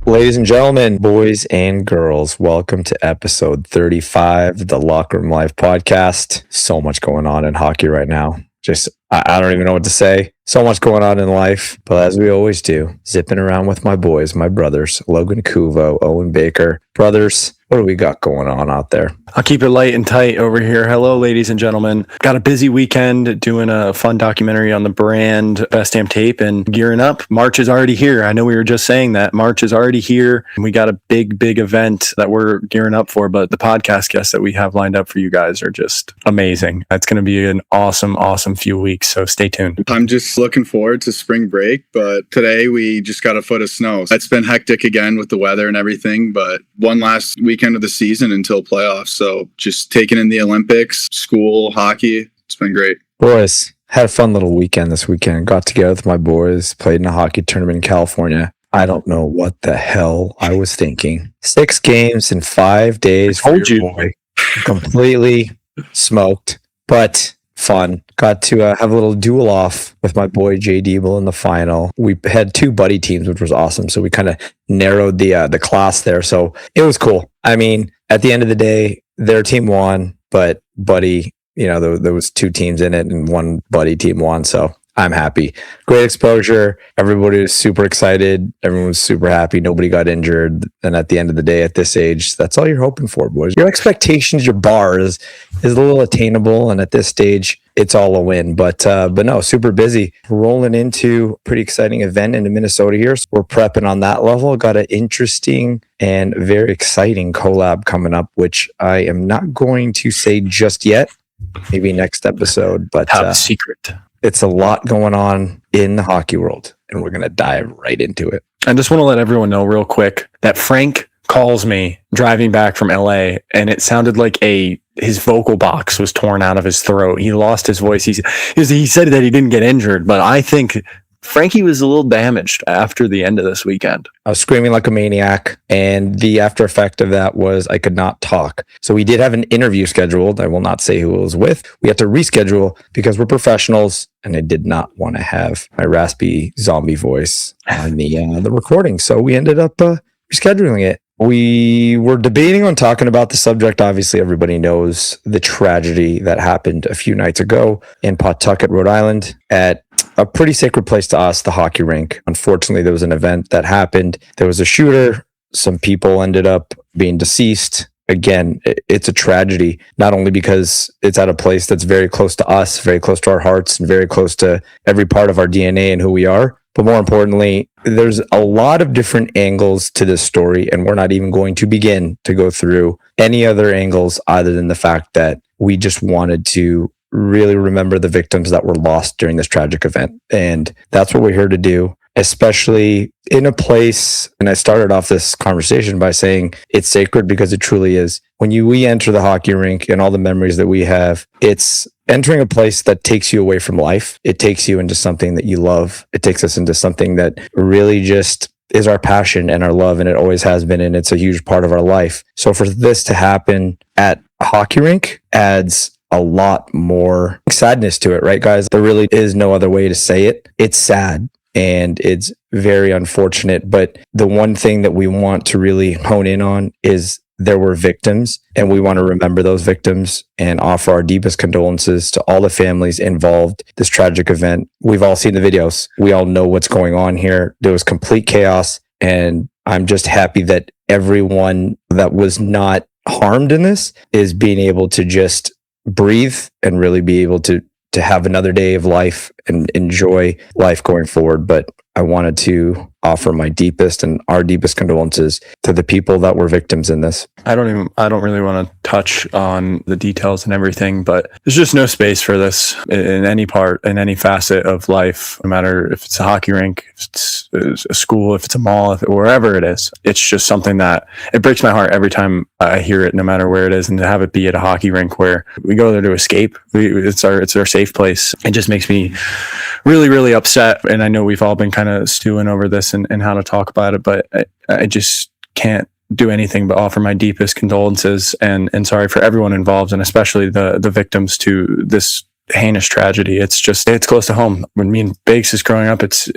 Ladies and gentlemen, boys and girls, welcome to episode 35 of the Locker Room Life podcast. So much going on in hockey right now. I don't even know what to say. So much going on in life, but as we always do, zipping around with my boys, my brothers, Logan Kuvo, Owen Baker. Brothers, what do we got going on out there? I'll keep it light and tight over here. Hello, ladies and gentlemen. Got a busy weekend doing a fun documentary on the brand Best Damn Tape and gearing up. March is already here. I know we were just saying that. March is already here. And we got a big event that we're gearing up for, but the podcast guests that we have lined up for you guys are just amazing. It's going to be an awesome few weeks, so stay tuned. I'm just looking forward to spring break, but today we just got a foot of snow. It's been hectic again with the weather and everything, but one last weekend of the season until playoffs. So just taking in the Olympics, school, hockey. It's been great. Boys, had a fun little weekend this weekend. Got together with my boys, played in a hockey tournament in California. I don't know what the hell I was thinking. 6 games in 5 days. I told you. Boy. Completely smoked, but fun. Got to have a little duel off with my boy Jay Diebel in the final. We had 2 buddy teams, which was awesome. So we kind of narrowed the class there. So it was cool. I mean, at the end of the day, their team won, but buddy, there was 2 teams in it and 1 buddy team won. So I'm happy. Great exposure. Everybody was super excited. Everyone was super happy. Nobody got injured. And at the end of the day, at this age, that's all you're hoping for, boys. Your expectations, your bar is a little attainable. And at this stage, it's all a win. But no, super busy. Rolling into a pretty exciting event in Minnesota here. So we're prepping on that level. Got an interesting and very exciting collab coming up, which I am not going to say just yet. Maybe next episode. But top secret. It's a lot going on in the hockey world, and we're going to dive right into it. I just want to let everyone know real quick that Frank calls me driving back from LA, and it sounded like his vocal box was torn out of his throat. He lost his voice. He said that he didn't get injured, but I think Frankie was a little damaged after the end of this weekend. I was screaming like a maniac, and the after effect of that was I could not talk. So we did have an interview scheduled. I will not say who it was with. We had to reschedule because we're professionals, and I did not want to have my raspy zombie voice on the recording. So we ended up rescheduling it. We were debating on talking about the subject. Obviously, everybody knows the tragedy that happened a few nights ago in Pawtucket, Rhode Island, at a pretty sacred place to us, the hockey rink. Unfortunately, there was an event that happened. There was a shooter. Some people ended up being deceased. Again, it's a tragedy, not only because it's at a place that's very close to us, very close to our hearts, and very close to every part of our DNA and who we are. But more importantly, there's a lot of different angles to this story, and we're not even going to begin to go through any other angles other than the fact that we just wanted to really remember the victims that were lost during this tragic event. And that's what we're here to do, especially in a place. And I started off this conversation by saying it's sacred because it truly is. When we enter the hockey rink and all the memories that we have, it's entering a place that takes you away from life. It takes you into something that you love. It takes us into something that really just is our passion and our love, and it always has been, and it's a huge part of our life. So for this to happen at a hockey rink adds a lot more sadness to it, right, guys? There really is no other way to say it. It's sad and it's very unfortunate, but the one thing that we want to really hone in on is there were victims, and we want to remember those victims and offer our deepest condolences to all the families involved in this tragic event. We've all seen the videos. We all know what's going on here. There was complete chaos, and I'm just happy that everyone that was not harmed in this is being able to just breathe and really be able to have another day of life and enjoy life going forward. But I wanted to offer my deepest and our deepest condolences to the people that were victims in this. I don't really want to touch on the details and everything, but there's just no space for this in any part, in any facet of life, no matter if it's a hockey rink, if it's a school, if it's a mall, wherever it is. It's just something that it breaks my heart every time I hear it, no matter where it is, and to have it be at a hockey rink where we go there to escape. It's our safe place. It just makes me really, really upset. And I know we've all been kind of stewing over this and how to talk about it, but I just can't do anything but offer my deepest condolences and sorry for everyone involved, and especially the victims to this heinous tragedy. It's close to home. When me and Bakes is growing up, it's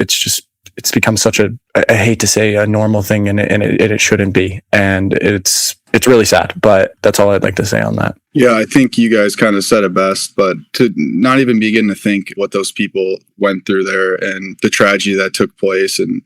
it's become such I hate to say a normal thing, and it shouldn't be. And it's really sad, but that's all I'd like to say on that. Yeah, I think you guys kind of said it best, but to not even begin to think what those people went through there and the tragedy that took place, and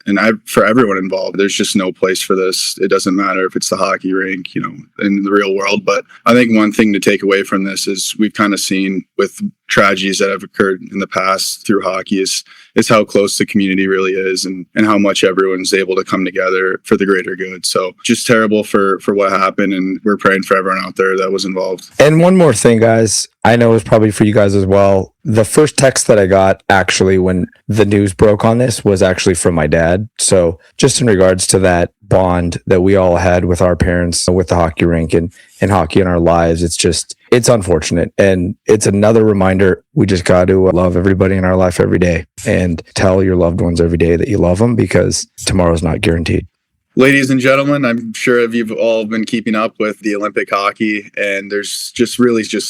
for everyone involved, there's just no place for this. It doesn't matter if it's the hockey rink, in the real world. But I think one thing to take away from this is we've kind of seen with tragedies that have occurred in the past through hockey is how close the community really is, and how much everyone's able to come together for the greater good. So just terrible for what happened, and we're praying for everyone out there that was involved. And one more thing, guys, I know it's probably for you guys as well. The first text that I got actually when the news broke on this was actually from my dad. So just in regards to that bond that we all had with our parents, with the hockey rink and hockey in our lives, it's unfortunate. And it's another reminder, we just got to love everybody in our life every day and tell your loved ones every day that you love them, because tomorrow's not guaranteed. Ladies and gentlemen, I'm sure you've all been keeping up with the Olympic hockey, and there's just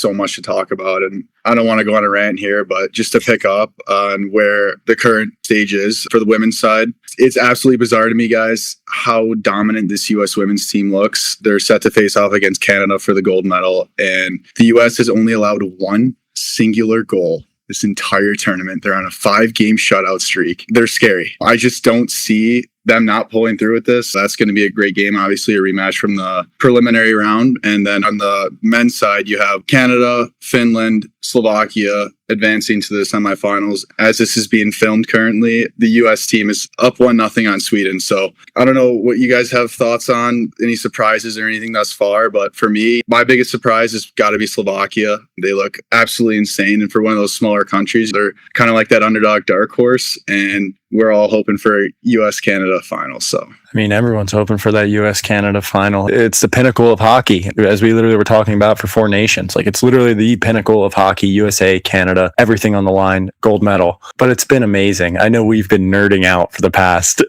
so much to talk about. And I don't want to go on a rant here, but just to pick up on where the current stage is for the women's side, it's absolutely bizarre to me, guys, how dominant this U.S. women's team looks. They're set to face off against Canada for the gold medal, and the U.S. has only allowed one singular goal this entire tournament. They're on a 5-game shutout streak. They're scary. I just don't see them not pulling through with this. That's going to be a great game. Obviously, a rematch from the preliminary round. And then on the men's side, you have Canada, Finland, Slovakia advancing to the semifinals. As this is being filmed currently, the U.S. team is up 1-0 on Sweden. So I don't know what you guys have thoughts on, any surprises or anything thus far. But for me, my biggest surprise has got to be Slovakia. They look absolutely insane. And for one of those smaller countries, they're kind of like that underdog dark horse. And we're all hoping for a U.S.-Canada final. So, I mean, everyone's hoping for that U.S.-Canada final. It's the pinnacle of hockey, as we literally were talking about for 4 nations. Like, it's literally the pinnacle of hockey, USA, Canada, everything on the line, gold medal. But it's been amazing. I know we've been nerding out for the past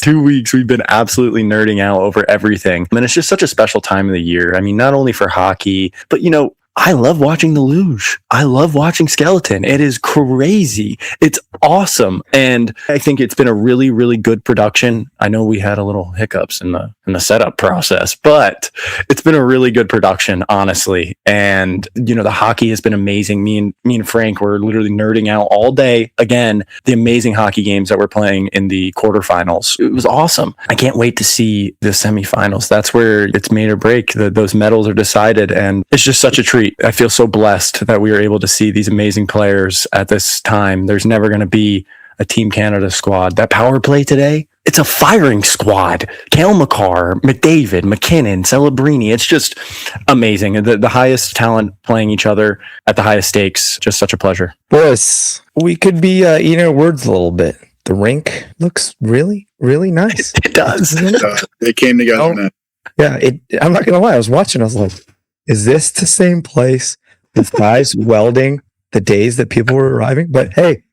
2 weeks. We've been absolutely nerding out over everything. And it's just such a special time of the year. I mean, not only for hockey, but, I love watching the luge. I love watching skeleton. It is crazy. It's awesome. And I think it's been a really, really good production. I know we had a little hiccups in the setup process, but it's been a really good production, honestly. And, the hockey has been amazing. Me and Frank were literally nerding out all day. Again, the amazing hockey games that we're playing in the quarterfinals. It was awesome. I can't wait to see the semifinals. That's where it's made or break. Those medals are decided, and it's just such a treat. I feel so blessed that we are able to see these amazing players at this time. There's never going to be a Team Canada squad. That power play today, it's a firing squad. Cale Makar, McDavid, McKinnon, Celebrini. It's just amazing. The highest talent playing each other at the highest stakes. Just such a pleasure. Boys, we could be eating our words a little bit. The rink looks really, really nice. It does. They came together, man. Yeah, I'm not going to lie. I was watching. I was like, is this the same place with guys welding the days that people were arriving? But hey,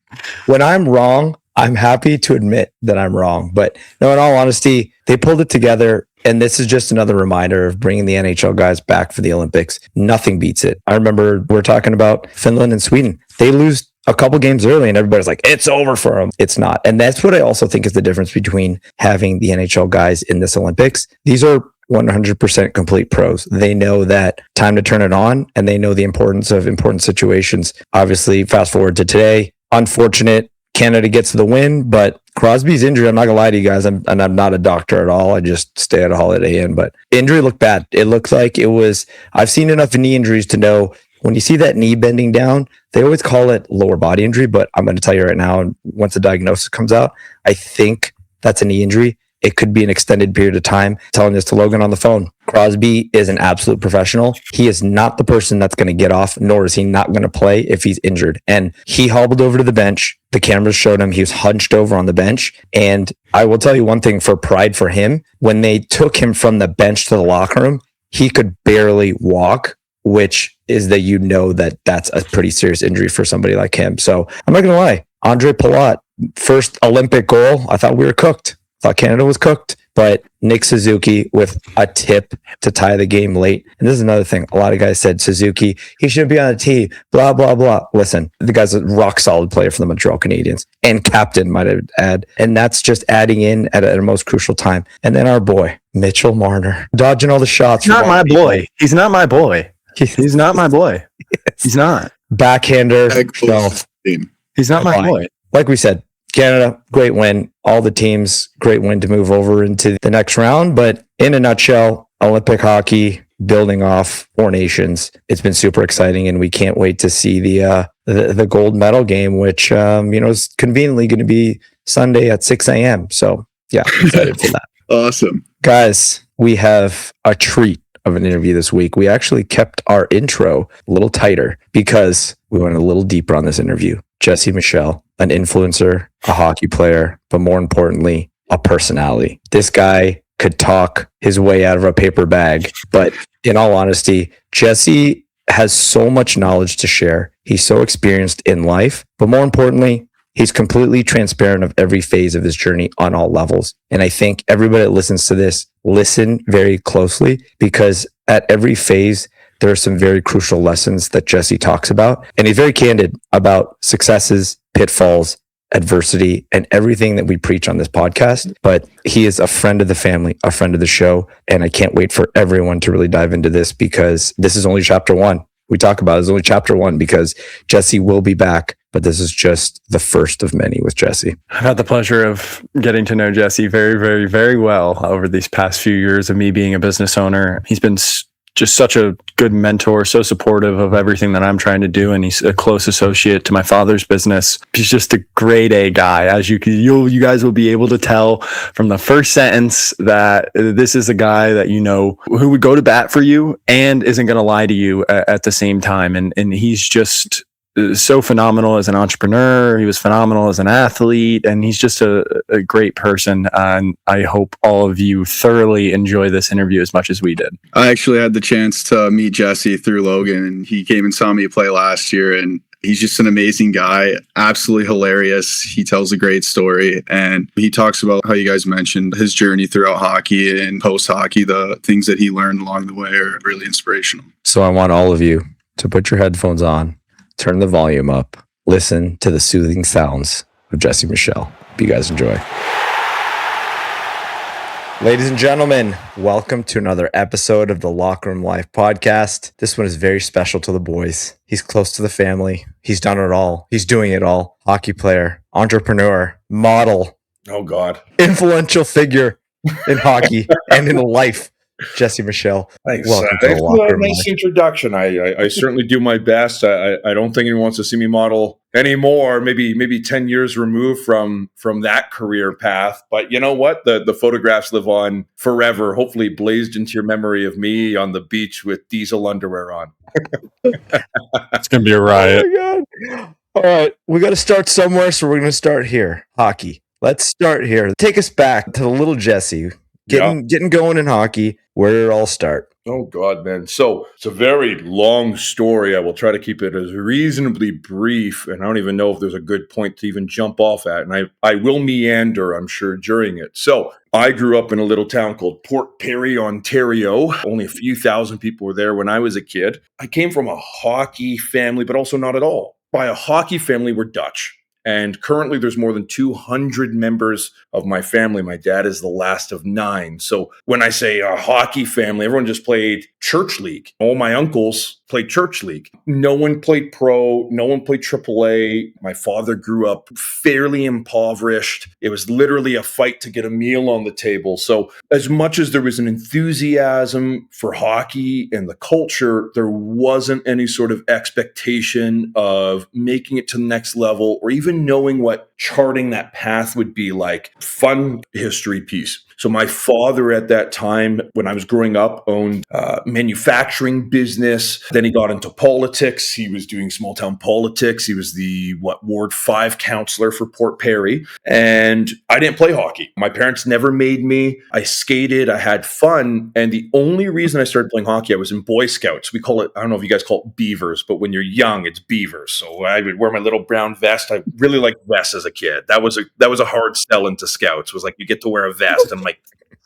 when I'm wrong, I'm happy to admit that I'm wrong. But no, in all honesty, they pulled it together. And this is just another reminder of bringing the NHL guys back for the Olympics. Nothing beats it. I remember we're talking about Finland and Sweden. They lose a couple games early and everybody's like, it's over for them. It's not. And that's what I also think is the difference between having the NHL guys in this Olympics. These are 100% complete pros. They know that time to turn it on, and they know the importance of important situations. Obviously, fast forward to today, unfortunate Canada gets the win, but Crosby's injury, I'm not gonna lie to you guys, I'm not a doctor at all. I just stay at a Holiday Inn, but injury looked bad. It looked like it was, I've seen enough knee injuries to know when you see that knee bending down, they always call it lower body injury, but I'm going to tell you right now, once the diagnosis comes out, I think that's a knee injury. It could be an extended period of time. Telling this to Logan on the phone. Crosby is an absolute professional. He is not the person that's going to get off, nor is he not going to play if he's injured. And he hobbled over to the bench. The cameras showed him he was hunched over on the bench. And I will tell you one thing for pride for him. When they took him from the bench to the locker room, he could barely walk, which is that that's a pretty serious injury for somebody like him. So I'm not going to lie. Andre Palat, first Olympic goal. I thought we were cooked. Thought Canada was cooked, but Nick Suzuki with a tip to tie the game late. And this is another thing. A lot of guys said Suzuki, he shouldn't be on a tee, blah, blah, blah. Listen, the guy's a rock solid player for the Montreal Canadiens and captain, might I add. And that's just adding in at a most crucial time. And then our boy, Mitchell Marner, dodging all the shots. He's not my boy. He's not my boy. He's not my boy. He's not. Backhander. He's not my boy. Like we said, Canada, great win. All the teams, great win to move over into the next round. But in a nutshell, Olympic hockey, building off 4 nations. It's been super exciting, and we can't wait to see the gold medal game, which is conveniently going to be Sunday at 6 a.m. So yeah, excited for that. Awesome. Guys, we have a treat of an interview this week. We actually kept our intro a little tighter because we went a little deeper on this interview. Jesse Michel, an influencer, a hockey player, but more importantly, a personality. This guy could talk his way out of a paper bag, but in all honesty, Jesse has so much knowledge to share. He's so experienced in life, but more importantly, he's completely transparent of every phase of his journey on all levels. And I think everybody that listens to this, listen very closely, because at every phase, there are some very crucial lessons that Jesse talks about. And he's very candid about successes, pitfalls, adversity, and everything that we preach on this podcast. But he is a friend of the family, a friend of the show. And I can't wait for everyone to really dive into this, because this is only chapter 1. We talk about it as only chapter 1 because Jesse will be back, but this is just the first of many with Jesse. I've had the pleasure of getting to know Jesse very, very, very well over these past few years of me being a business owner. He's been just such a good mentor, so supportive of everything that I'm trying to do. And he's a close associate to my father's business. He's just a grade A guy. As you guys will be able to tell from the first sentence that this is a guy that, who would go to bat for you and isn't going to lie to you at the same time. And he's just so phenomenal as an entrepreneur. He was phenomenal as an athlete, and he's just a great person. And I hope all of you thoroughly enjoy this interview as much as we did. I actually had the chance to meet Jesse through Logan, and he came and saw me play last year, and he's just an amazing guy, absolutely hilarious. He tells a great story, and he talks about how you guys mentioned his journey throughout hockey and post-hockey. The things that he learned along the way are really inspirational. So I want all of you to put your headphones on, turn the volume up, listen to the soothing sounds of Jesse Michel. Hope you guys enjoy. Ladies and gentlemen, welcome to another episode of the Locker Room Life podcast. This one is very special to the boys. He's close to the family. He's done it all. He's doing it all. Hockey player, entrepreneur, model. Oh, God. Influential figure in hockey and in life. Jesse Michel. Thanks. Welcome to Thanks the for Locker that Room nice Life. introduction. I certainly do my best. I don't think anyone wants to see me model anymore. Maybe 10 years removed from that career path. But you know what? The photographs live on forever, hopefully blazed into your memory of me on the beach with diesel underwear on. It's going to be a riot. Oh my God. All right. We got to start somewhere. So we're going to start here. Hockey. Let's start here. Take us back to the little Jesse. Getting going in hockey, where did it all start? Oh, God, man. So it's a very long story. I will try to keep it as reasonably brief, and I don't even know if there's a good point to even jump off at, and I will meander, I'm sure, during it. So I grew up in a little town called Port Perry, Ontario. Only a few thousand people were there when I was a kid. I came from a hockey family, but also not at all. By a hockey family, we're Dutch. And currently there's more than 200 members of my family. My dad is the last of 9. So when I say a hockey family, everyone just played church league. All my uncles played church league. No one played pro. No one played AAA. My father grew up fairly impoverished. It was literally a fight to get a meal on the table. So as much as there was an enthusiasm for hockey and the culture, there wasn't any sort of expectation of making it to the next level or even knowing what charting that path would be like. Fun history piece. So my father at that time, when I was growing up, owned a manufacturing business. Then he got into politics. He was doing small town politics. He was the Ward 5 counselor for Port Perry. And I didn't play hockey. My parents never made me. I skated. I had fun. And the only reason I started playing hockey, I was in Boy Scouts. We call it, I don't know if you guys call it beavers, but when you're young, it's beavers. So I would wear my little brown vest. I really liked vests as a kid. That was a hard sell into Scouts. It was like, you get to wear a vest. I'm like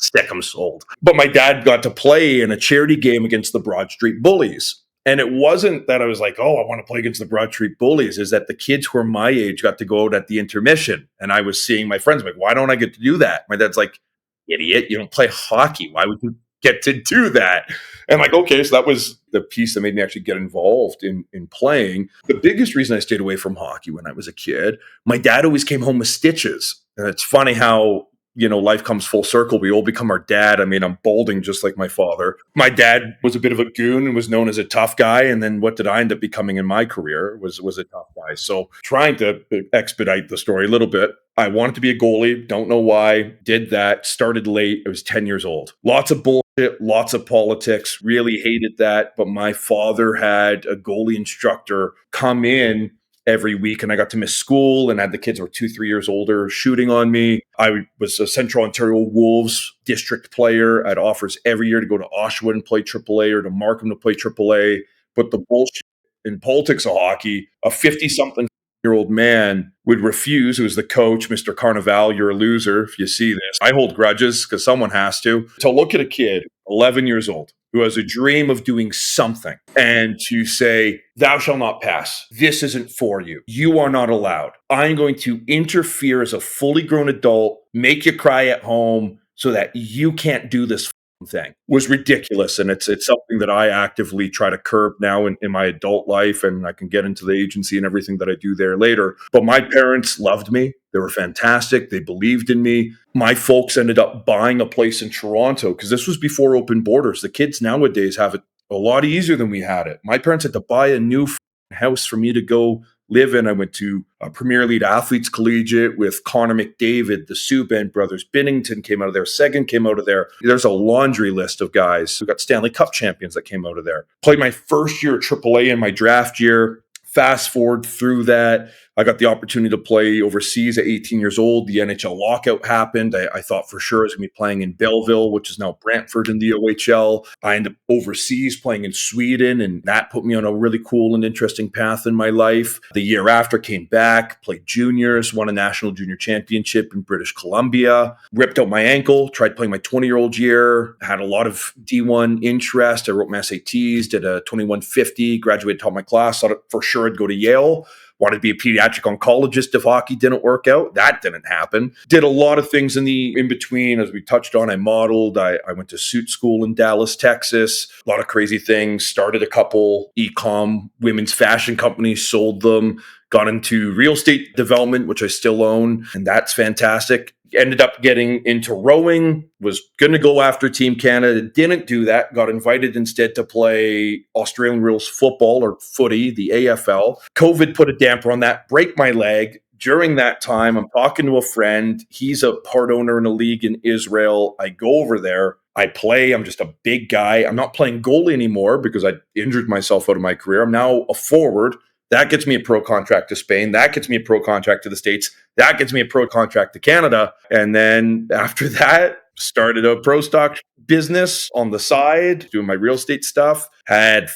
Stick 'em sold. But my dad got to play in a charity game against the Broad Street Bullies. And it wasn't that I was like, oh, I want to play against the Broad Street Bullies. Is that the kids who are my age got to go out at the intermission. And I was seeing my friends like, why don't I get to do that? My dad's like, idiot, you don't play hockey. Why would you get to do that? And like, okay, so that was the piece that made me actually get involved in playing. The biggest reason I stayed away from hockey when I was a kid, my dad always came home with stitches. And it's funny how, life comes full circle. We all become our dad. I mean, I'm balding just like my father. My dad was a bit of a goon and was known as a tough guy. And then what did I end up becoming in my career was a tough guy. So trying to expedite the story a little bit, I wanted to be a goalie. Don't know why. Did that. Started late. I was 10 years old. Lots of bullshit, lots of politics. Really hated that. But my father had a goalie instructor come in every week, and I got to miss school and had the kids who were 2-3 years older shooting on me. I was a Central Ontario Wolves district player. I had offers every year to go to Oshawa and play AAA or to Markham to play AAA. But the bullshit in politics of hockey, a 50-something-year-old man would refuse, who was the coach, Mr. Carnival, you're a loser if you see this. I hold grudges because someone has to look at a kid, 11 years old, who has a dream of doing something and to say, thou shalt not pass. This isn't for you. You are not allowed. I'm going to interfere as a fully grown adult, make you cry at home so that you can't do this thing. Was ridiculous. And it's something that I actively try to curb now in my adult life. And I can get into the agency and everything that I do there later. But my parents loved me. They were fantastic. They believed in me. My folks ended up buying a place in Toronto because this was before open borders. The kids nowadays have it a lot easier than we had it. My parents had to buy a new house for me to go live in. I went to a Premier League Athletes Collegiate with Connor McDavid, the Subban brothers. Binnington came out of there. Seguin came out of there. There's a laundry list of guys who got Stanley Cup champions that came out of there. Played my first year at AAA in my draft year. Fast forward through that, I got the opportunity to play overseas at 18 years old. The NHL lockout happened. I thought for sure I was going to be playing in Belleville, which is now Brantford in the OHL. I ended up overseas playing in Sweden, and that put me on a really cool and interesting path in my life. The year after, came back, played juniors, won a national junior championship in British Columbia, ripped out my ankle, tried playing my 20-year-old year, had a lot of D1 interest. I wrote my SATs, did a 2150, graduated top of my class, thought for sure I'd go to Yale. Wanted to be a pediatric oncologist if hockey didn't work out. That didn't happen. Did a lot of things in between, as we touched on. I modeled. I went to suit school in Dallas, Texas. A lot of crazy things. Started a couple e-com women's fashion companies, sold them. Got into real estate development, which I still own, and that's fantastic. Ended up getting into rowing, was going to go after Team Canada, didn't do that, got invited instead to play Australian rules football or footy, the AFL. COVID put a damper on that, break my leg. During that time, I'm talking to a friend. He's a part owner in a league in Israel. I go over there. I play. I'm just a big guy. I'm not playing goalie anymore because I injured myself out of my career. I'm now a forward. That gets me a pro contract to Spain. That gets me a pro contract to the States. That gets me a pro contract to Canada. And then after that, started a pro stock business on the side, doing my real estate stuff. Had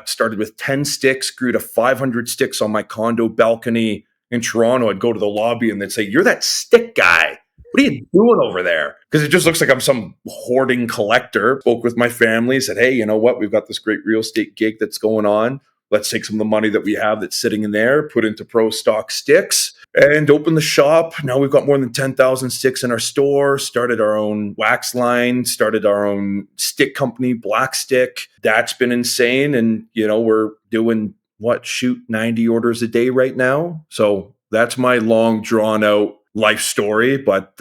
started with 10 sticks, grew to 500 sticks on my condo balcony in Toronto. I'd go to the lobby and they'd say, "You're that stick guy. What are you doing over there?" Because it just looks like I'm some hoarding collector. Spoke with my family, said, "Hey, you know what? We've got this great real estate gig that's going on. Let's take some of the money that we have that's sitting in there, put into pro stock sticks, and open the shop." Now we've got more than 10,000 sticks in our store, started our own wax line, started our own stick company, Black Stick. That's been insane. And, we're doing 90 orders a day right now. So that's my long drawn out life story. But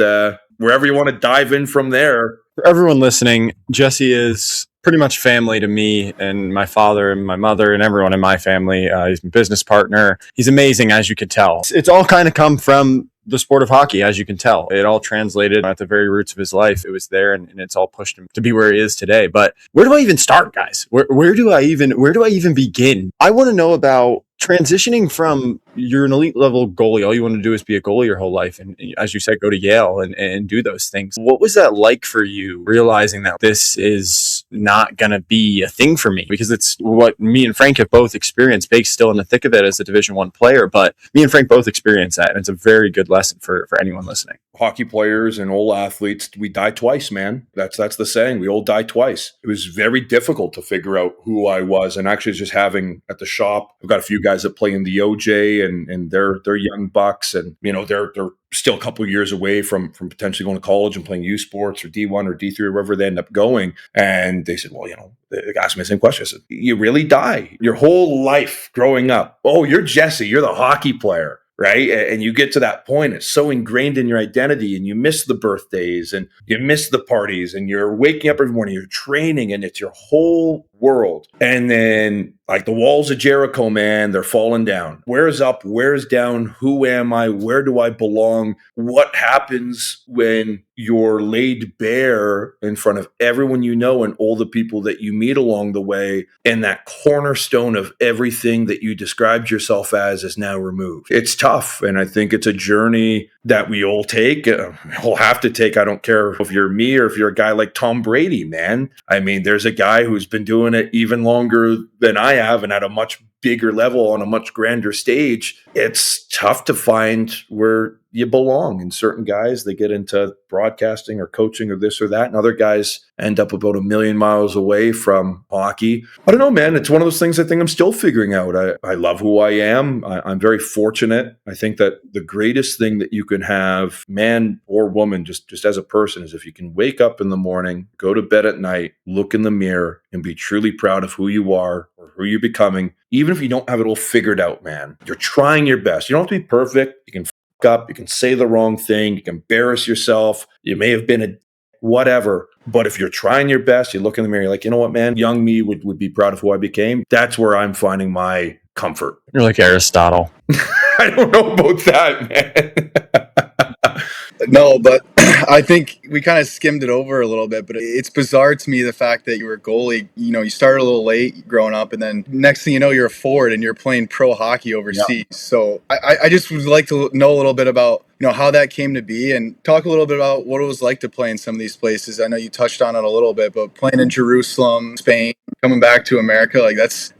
wherever you want to dive in from there. For everyone listening, Jesse is pretty much family to me and my father and my mother and everyone in my family. He's my business partner. He's amazing, as you could tell. It's all kind of come from the sport of hockey, as you can tell. It all translated at the very roots of his life. It was there, and it's all pushed him to be where he is today. But where do I even start, guys? Where do I even begin? I want to know about transitioning from you're an elite level goalie. All you want to do is be a goalie your whole life. And as you said, go to Yale and do those things. What was that like for you, realizing that this is not going to be a thing for me? Because it's what me and Frank have both experienced. Bake's still in the thick of it as a Division I player, but me and Frank both experienced that. And it's a very good lesson for anyone listening. Hockey players and old athletes, we die twice, man. That's the saying. We all die twice. It was very difficult to figure out who I was. And actually just having at the shop, I've got a few guys that play in the OJ and they're young bucks, and they're still a couple of years away from potentially going to college and playing U Sports or D1 or D3 or wherever they end up going. And they said, well, they asked me the same question. I said, you really die your whole life growing up. Oh, you're Jesse, you're the hockey player. Right. And you get to that point, it's so ingrained in your identity, and you miss the birthdays and you miss the parties, and you're waking up every morning, you're training, and it's your whole world. And then like the walls of Jericho, man, they're falling down. Where's up? Where's down? Who am I? Where do I belong? What happens when you're laid bare in front of everyone you know and all the people that you meet along the way, and that cornerstone of everything that you described yourself as is now removed? It's tough. And I think it's a journey that we all take. We'll have to take. I don't care if you're me or if you're a guy like Tom Brady, man. I mean, there's a guy who's been doing it even longer than I have and at a much bigger level on a much grander stage. It's tough to find where you belong. And certain guys, they get into broadcasting or coaching or this or that, and other guys end up about 1,000,000 miles away from hockey. I don't know, man. It's one of those things I think I'm still figuring out. I love who I am. I'm very fortunate. I think that the greatest thing that you can have, man or woman, just as a person, is if you can wake up in the morning, go to bed at night, look in the mirror, and be truly proud of who you are or who you're becoming. Even if you don't have it all figured out, man, you're trying your best. You don't have to be perfect. You can up, you can say the wrong thing, you can embarrass yourself, you may have been a whatever, but if you're trying your best, you look in the mirror, you're like, you know what, man, young me would be proud of who I became. That's where I'm finding my comfort. You're like Aristotle. I don't know about that, man. No, but I think we kind of skimmed it over a little bit, but it's bizarre to me the fact that you were a goalie. You started a little late growing up, and then next thing you know, you're a forward and you're playing pro hockey overseas. Yeah. So I just would like to know a little bit about how that came to be, and talk a little bit about what it was like to play in some of these places. I know you touched on it a little bit, but playing in Jerusalem, Spain, coming back to America, like that's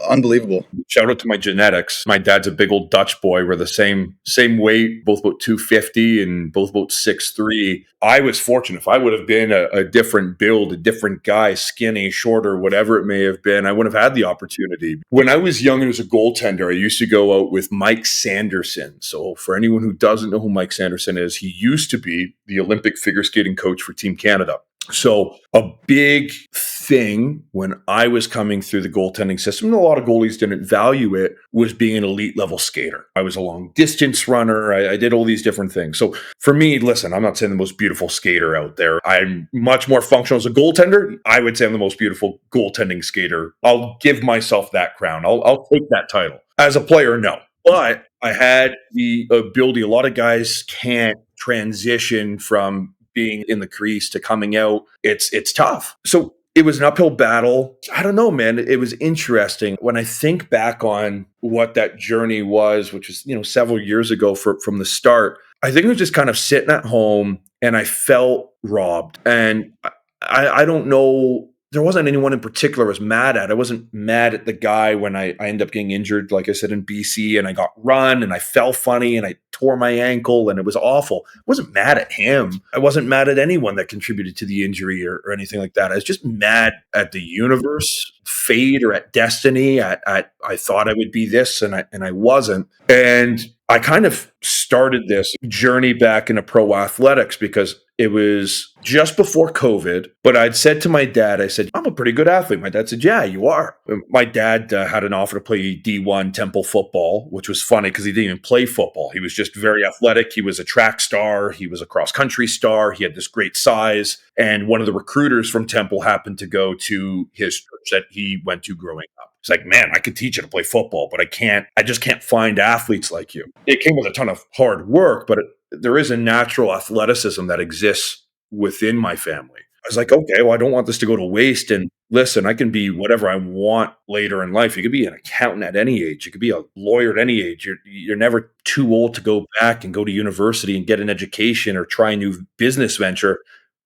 unbelievable. Shout out to my genetics. My dad's a big old Dutch boy. We're the same weight, both about 250 and both about 6'3". I was fortunate. If I would have been a different build, a different guy, skinny, shorter, whatever it may have been, I wouldn't have had the opportunity. When I was young and was a goaltender, I used to go out with Mike Sanderson. So for anyone who doesn't know who Mike Sanderson is, he used to be the Olympic figure skating coach for Team Canada. So a big thing when I was coming through the goaltending system, and a lot of goalies didn't value it, was being an elite level skater. I was a long distance runner. I did all these different things. So for me, listen, I'm not saying the most beautiful skater out there. I'm much more functional as a goaltender. I would say I'm the most beautiful goaltending skater. I'll give myself that crown. I'll take that title. As a player, no. But I had the ability. A lot of guys can't transition from being in the crease to coming out. It's tough. So it was an uphill battle. I don't know, man. It was interesting. When I think back on what that journey was, which was, several years ago from the start, I think it was just kind of sitting at home and I felt robbed. And I don't know. There wasn't anyone in particular I was mad at. I wasn't mad at the guy when I ended up getting injured, like I said, in BC, and I got run and I fell funny and I tore my ankle and it was awful. I wasn't mad at him. I wasn't mad at anyone that contributed to the injury or anything like that. I was just mad at the universe, fate, or at destiny. I thought I would be this and I wasn't. And I kind of started this journey back into pro athletics because it was just before COVID, but I'd said to my dad, I said, I'm a pretty good athlete. My dad said, yeah, you are. My dad had an offer to play D1 Temple football, which was funny because he didn't even play football. He was just very athletic. He was a track star. He was a cross country star. He had this great size. And one of the recruiters from Temple happened to go to his church that he went to growing up. It's like, man, I could teach you to play football, but I just can't find athletes like you. It came with a ton of hard work, but there is a natural athleticism that exists within my family. I was like, okay, well, I don't want this to go to waste. And listen, I can be whatever I want later in life. You could be an accountant at any age. You could be a lawyer at any age. You're never too old to go back and go to university and get an education or try a new business venture,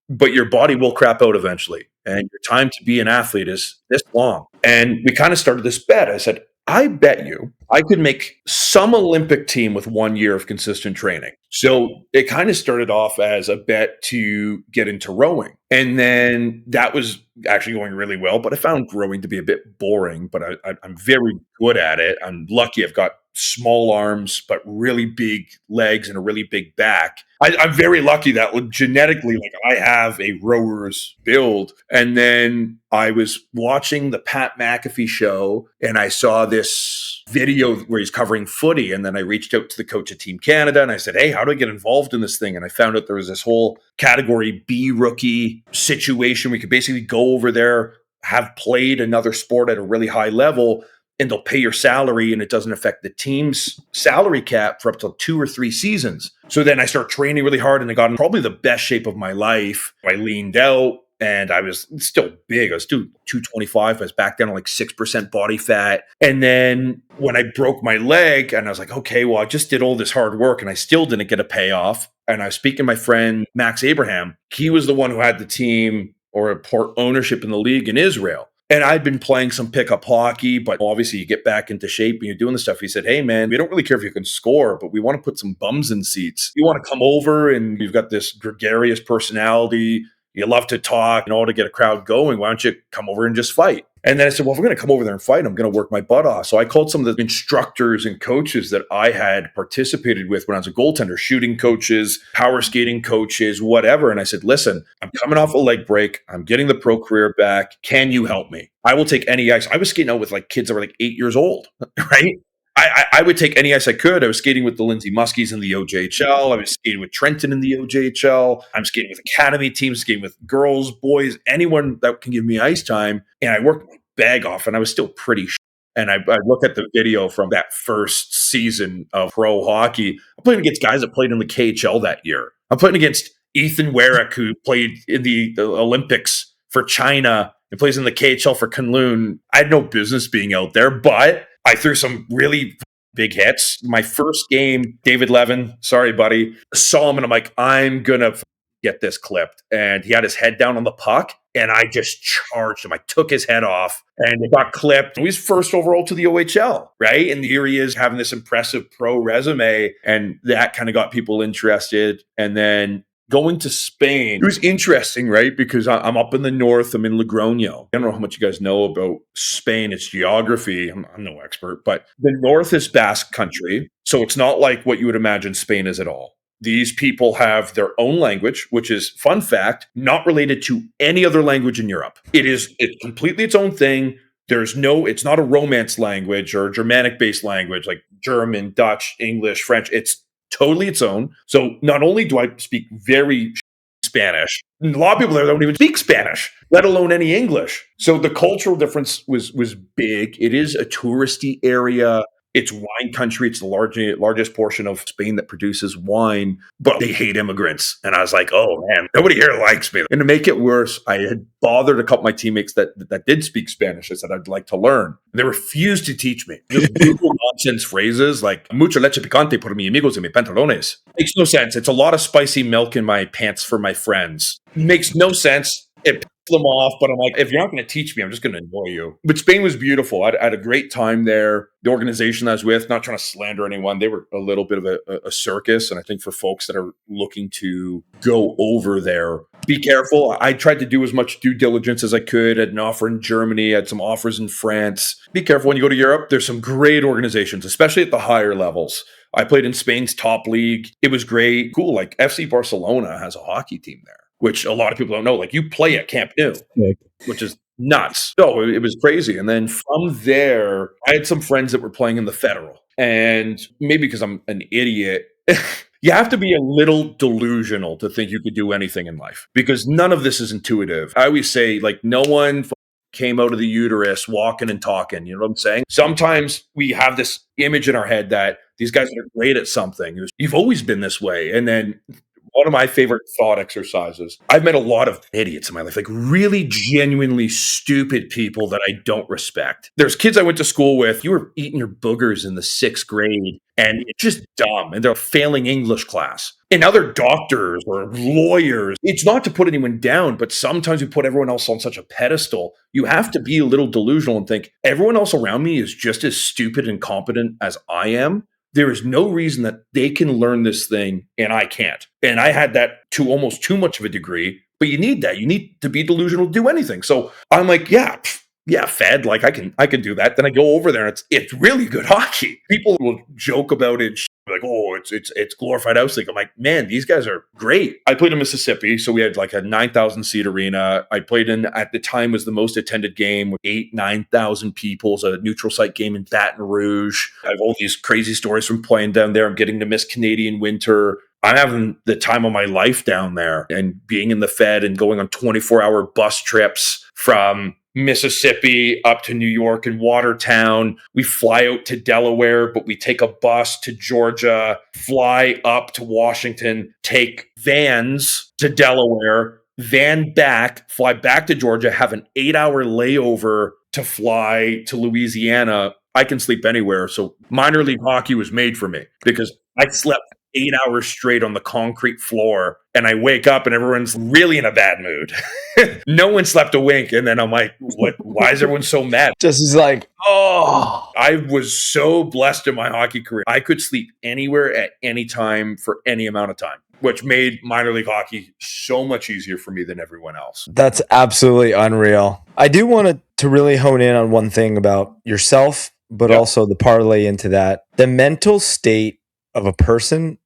but your body will crap out eventually. And your time to be an athlete is this long. And we kind of started this bet. I said, I bet you I could make some Olympic team with 1 year of consistent training. So it kind of started off as a bet to get into rowing. And then that was actually going really well, but I found rowing to be a bit boring, but I'm very good at it. I'm lucky I've got small arms, but really big legs and a really big back. I'm very lucky that genetically, like I have a rower's build. And then I was watching the Pat McAfee show and I saw this video where he's covering footy. And then I reached out to the coach of Team Canada and I said, hey, how do I get involved in this thing? And I found out there was this whole category B rookie situation. We could basically go over there, have played another sport at a really high level, and they'll pay your salary and it doesn't affect the team's salary cap for up to 2 or 3 seasons. So then I started training really hard and I got in probably the best shape of my life. I leaned out and I was still big. I was still 225. I was back down to like 6% body fat. And then when I broke my leg and I was like, okay, well, I just did all this hard work and I still didn't get a payoff. And I was speaking to my friend, Max Abraham. He was the one who had the team or a part ownership in the league in Israel. And I'd been playing some pickup hockey, but obviously you get back into shape and you're doing the stuff. He said, hey, man, we don't really care if you can score, but we want to put some bums in seats. You want to come over and you've got this gregarious personality. You love to talk and all to get a crowd going. Why don't you come over and just fight? And then I said, well, if we're going to come over there and fight, I'm going to work my butt off. So I called some of the instructors and coaches that I had participated with when I was a goaltender, shooting coaches, power skating coaches, whatever. And I said, listen, I'm coming off a leg break. I'm getting the pro career back. Can you help me? I will take any ice. I was skating out with like kids that were like 8 years old, right? I would take any ice I could. I was skating with the Lindsay Muskies in the OJHL. I was skating with Trenton in the OJHL. I'm skating with academy teams, skating with girls, boys, anyone that can give me ice time. And I worked my bag off and I was still pretty and I look at the video from that first season of pro hockey. I'm playing against guys that played in the KHL that year. I'm playing against Ethan Warwick, who played in the Olympics for China and plays in the KHL for Kunlun. I had no business being out there, but I threw some really big hits. My first game, David Levin, sorry, buddy, saw him and I'm like, I'm going to get this clipped. And he had his head down on the puck and I just charged him. I took his head off and it got clipped. He was first overall to the OHL, right? And here he is having this impressive pro resume. And that kind of got people interested. And then going to Spain, it was interesting, right? Because I'm up in the north. I'm in Logroño. I don't know how much you guys know about Spain, its geography. I'm no expert, but the north is Basque country. So it's not like what you would imagine Spain is at all. These people have their own language, which is, fun fact, not related to any other language in Europe. It's completely its own thing. It's not a Romance language or Germanic-based language like German, Dutch, English, French. It's totally its own. So not only do I speak very Spanish, a lot of people there don't even speak Spanish, let alone any English. So the cultural difference was big. It is a touristy area. It's wine country. It's the largest portion of Spain that produces wine, but they hate immigrants. And I was like, oh man, nobody here likes me. And to make it worse, I had bothered a couple of my teammates that did speak Spanish. I said, I'd like to learn. And they refused to teach me. Just brutal nonsense phrases like, mucha leche picante por mi amigos y mi pantalones. Makes no sense. It's a lot of spicy milk in my pants for my friends. Makes no sense. It pissed them off, but I'm like, if you're not going to teach me, I'm just going to annoy you. But Spain was beautiful. I had a great time there. The organization I was with, not trying to slander anyone, they were a little bit of a circus. And I think for folks that are looking to go over there, be careful. I tried to do as much due diligence as I could. I had an offer in Germany, I had some offers in France. Be careful when you go to Europe. There's some great organizations, especially at the higher levels. I played in Spain's top league. It was great. Cool. Like FC Barcelona has a hockey team there, which a lot of people don't know. Like you play at Camp Nou, which is nuts. So it was crazy. And then from there, I had some friends that were playing in the Federal. And maybe because I'm an idiot, you have to be a little delusional to think you could do anything in life because none of this is intuitive. I always say, like, no one came out of the uterus walking and talking. You know what I'm saying? Sometimes we have this image in our head that these guys are great at something. You've always been this way. And then One of my favorite thought exercises. I've met a lot of idiots in my life, like really genuinely stupid people that I don't respect. There's kids I went to school with, you were eating your boogers in the 6th grade and it's just dumb and they're failing English class. And now they're doctors or lawyers. It's not to put anyone down, but sometimes we put everyone else on such a pedestal. You have to be a little delusional and think everyone else around me is just as stupid and competent as I am. There is no reason that they can learn this thing and I can't. And I had that to almost too much of a degree, but you need that. You need to be delusional to do anything. So I'm like, yeah, Fed, like I can do that. Then I go over there and it's really good hockey. People will joke about it, like, oh, it's glorified house league. I'm like, man, these guys are great. I played in Mississippi, so we had like a 9,000 seat arena. I played in, at the time, was the most attended game with 9,000 people. It was a neutral site game in Baton Rouge. I have all these crazy stories from playing down there. I'm getting to miss Canadian winter. I'm having the time of my life down there and being in the Fed and going on 24-hour bus trips from Mississippi up to New York and Watertown. We fly out to Delaware, but we take a bus to Georgia, fly up to Washington, take vans to Delaware, van back, fly back to Georgia, have an 8-hour layover to fly to Louisiana. I can sleep anywhere. So minor league hockey was made for me because I slept 8 hours straight on the concrete floor and I wake up and everyone's really in a bad mood. No one slept a wink. And then I'm like, what? Why is everyone so mad? Jesse's like, oh, I was so blessed in my hockey career. I could sleep anywhere at any time for any amount of time, which made minor league hockey so much easier for me than everyone else. that's absolutely unreal. I do want to really hone in on one thing about yourself, but Yep. also the parlay into that. The mental state of a person,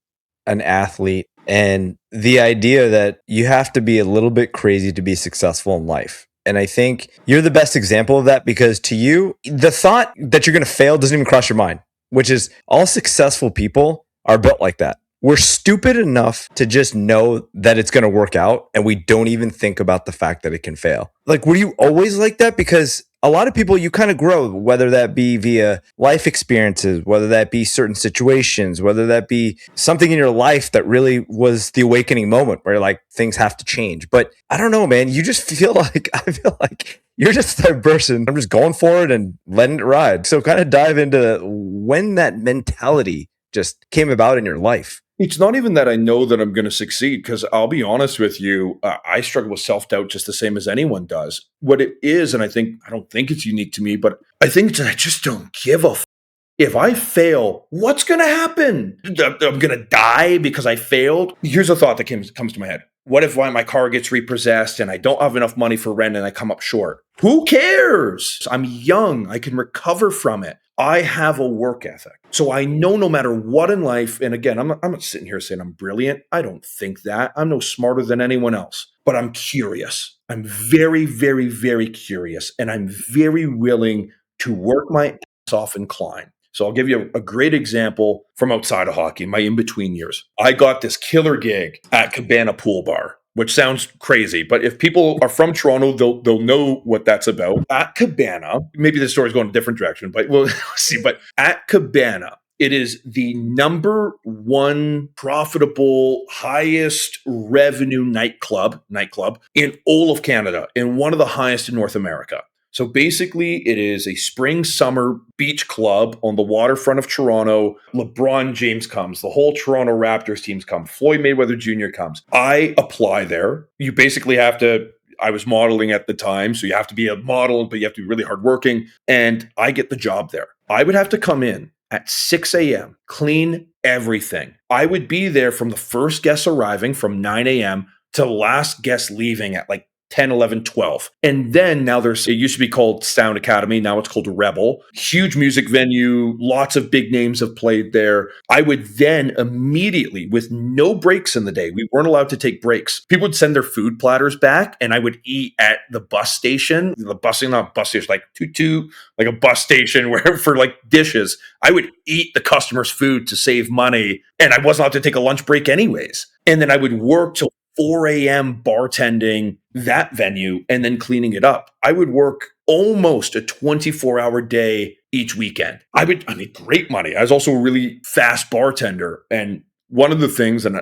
an athlete, and the idea that you have to be a little bit crazy to be successful in life. And I think you're the best example of that because to you, the thought that you're going to fail doesn't even cross your mind, which is all successful people are built like that. We're stupid enough to just know that it's going to work out and we don't even think about the fact that it can fail. Like, were you always like that? Because a lot of people, you kind of grow, whether that be via life experiences, whether that be certain situations, whether that be something in your life that really was the awakening moment where like things have to change. But I don't know, man, you just feel like, I feel like you're just that person. I'm just going for it and letting it ride. So kind of dive into when that mentality just came about in your life. It's not even that I know that I'm going to succeed, because I'll be honest with you, I struggle with self-doubt just the same as anyone does. What it is, and I don't think it's unique to me, but I think that I just don't give a if I fail, what's going to happen? I'm going to die because I failed? Here's a thought that comes to my head. What if my car gets repossessed and I don't have enough money for rent and I come up short? Who cares? I'm young. I can recover from it. I have a work ethic. So I know no matter what in life, and again, I'm not sitting here saying I'm brilliant. I don't think that. I'm no smarter than anyone else, but I'm curious. I'm very, very, very curious, and I'm very willing to work my ass off and climb. So I'll give you a great example from outside of hockey, my in-between years. I got this killer gig at Cabana Pool Bar, which sounds crazy, but if people are from Toronto, they'll know what that's about. At Cabana, maybe the story's going a different direction, but we'll see. But at Cabana, it is the number one profitable, highest revenue nightclub in all of Canada, and one of the highest in North America. So basically, it is a spring-summer beach club on the waterfront of Toronto. LeBron James comes. The whole Toronto Raptors teams come. Floyd Mayweather Jr. comes. I apply there. You basically have to, I was modeling at the time, so you have to be a model, but you have to be really hardworking. And I get the job there. I would have to come in at 6 a.m., clean everything. I would be there from the first guest arriving from 9 a.m. to the last guest leaving at like 10, 11, 12. And then now it used to be called Sound Academy. Now it's called Rebel. Huge music venue. Lots of big names have played there. I would then immediately, with no breaks in the day, we weren't allowed to take breaks. People would send their food platters back and I would eat at the bus station. Not bus station, like toot, like a bus station where for like dishes. I would eat the customer's food to save money. And I wasn't allowed to take a lunch break anyways. And then I would work till 4 a.m. bartending that venue and then cleaning it up. I would work almost a 24-hour day each weekend. I made great money. I was also a really fast bartender. And one of the things, and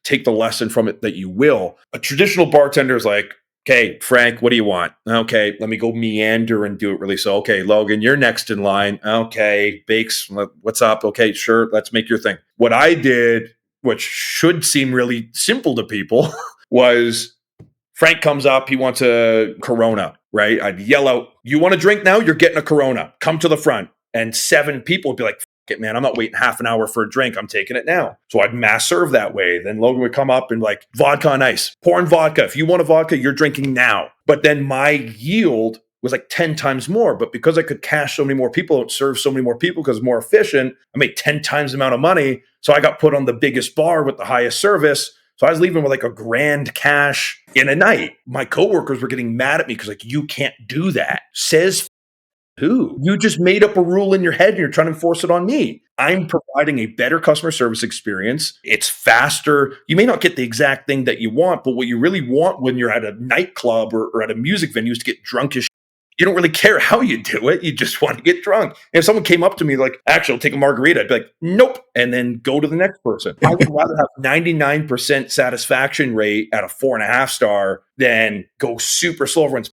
take the lesson from it that you will. A traditional bartender is like, okay, Frank, what do you want? Okay, let me go meander and do it really. So, okay, Logan, you're next in line. Okay, Bakes, what's up? Okay, sure, let's make your thing. What I did, which should seem really simple to people, was Frank comes up, he wants a Corona, right? I'd yell out, you want a drink now? You're getting a Corona. Come to the front. And 7 people would be like, F it, man, I'm not waiting half an hour for a drink. I'm taking it now. So I'd mass serve that way. Then Logan would come up and like, vodka on ice, pouring vodka. If you want a vodka, you're drinking now. But then my yield was like 10 times more. But because I could cash so many more people and serve so many more people because it's more efficient, I made 10 times the amount of money. So I got put on the biggest bar with the highest service. So I was leaving with like $1,000 cash in a night. My coworkers were getting mad at me because like, you can't do that. Says who? You just made up a rule in your head and you're trying to enforce it on me. I'm providing a better customer service experience. It's faster. You may not get the exact thing that you want, but what you really want when you're at a nightclub or at a music venue is to get drunk as shit. You don't really care how you do it. You just want to get drunk. And if someone came up to me like, actually, I'll take a margarita, I'd be like, nope. And then go to the next person. I would rather have 99% satisfaction rate at a 4.5 star than go super slow. Everyone's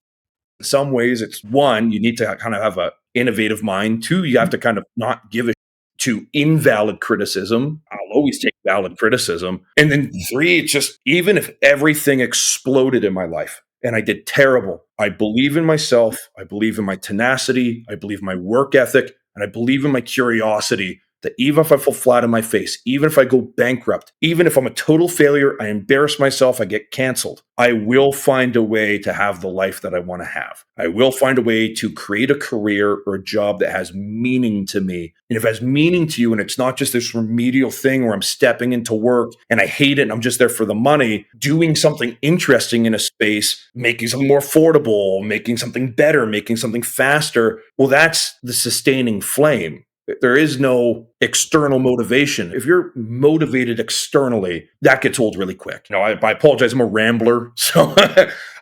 in some ways, it's one, you need to kind of have an innovative mind. 2, you have to kind of not give a to invalid criticism. I'll always take valid criticism. And then 3, it's just, even if everything exploded in my life, and I did terrible, I believe in myself. I believe in my tenacity. I believe in my work ethic. And I believe in my curiosity that even if I fall flat on my face, even if I go bankrupt, even if I'm a total failure, I embarrass myself, I get canceled, I will find a way to have the life that I want to have. I will find a way to create a career or a job that has meaning to me. And if it has meaning to you and it's not just this remedial thing where I'm stepping into work and I hate it and I'm just there for the money, doing something interesting in a space, making something more affordable, making something better, making something faster, well, that's the sustaining flame. There is no external motivation. If you're motivated externally, that gets old really quick. I apologize. I'm a rambler. So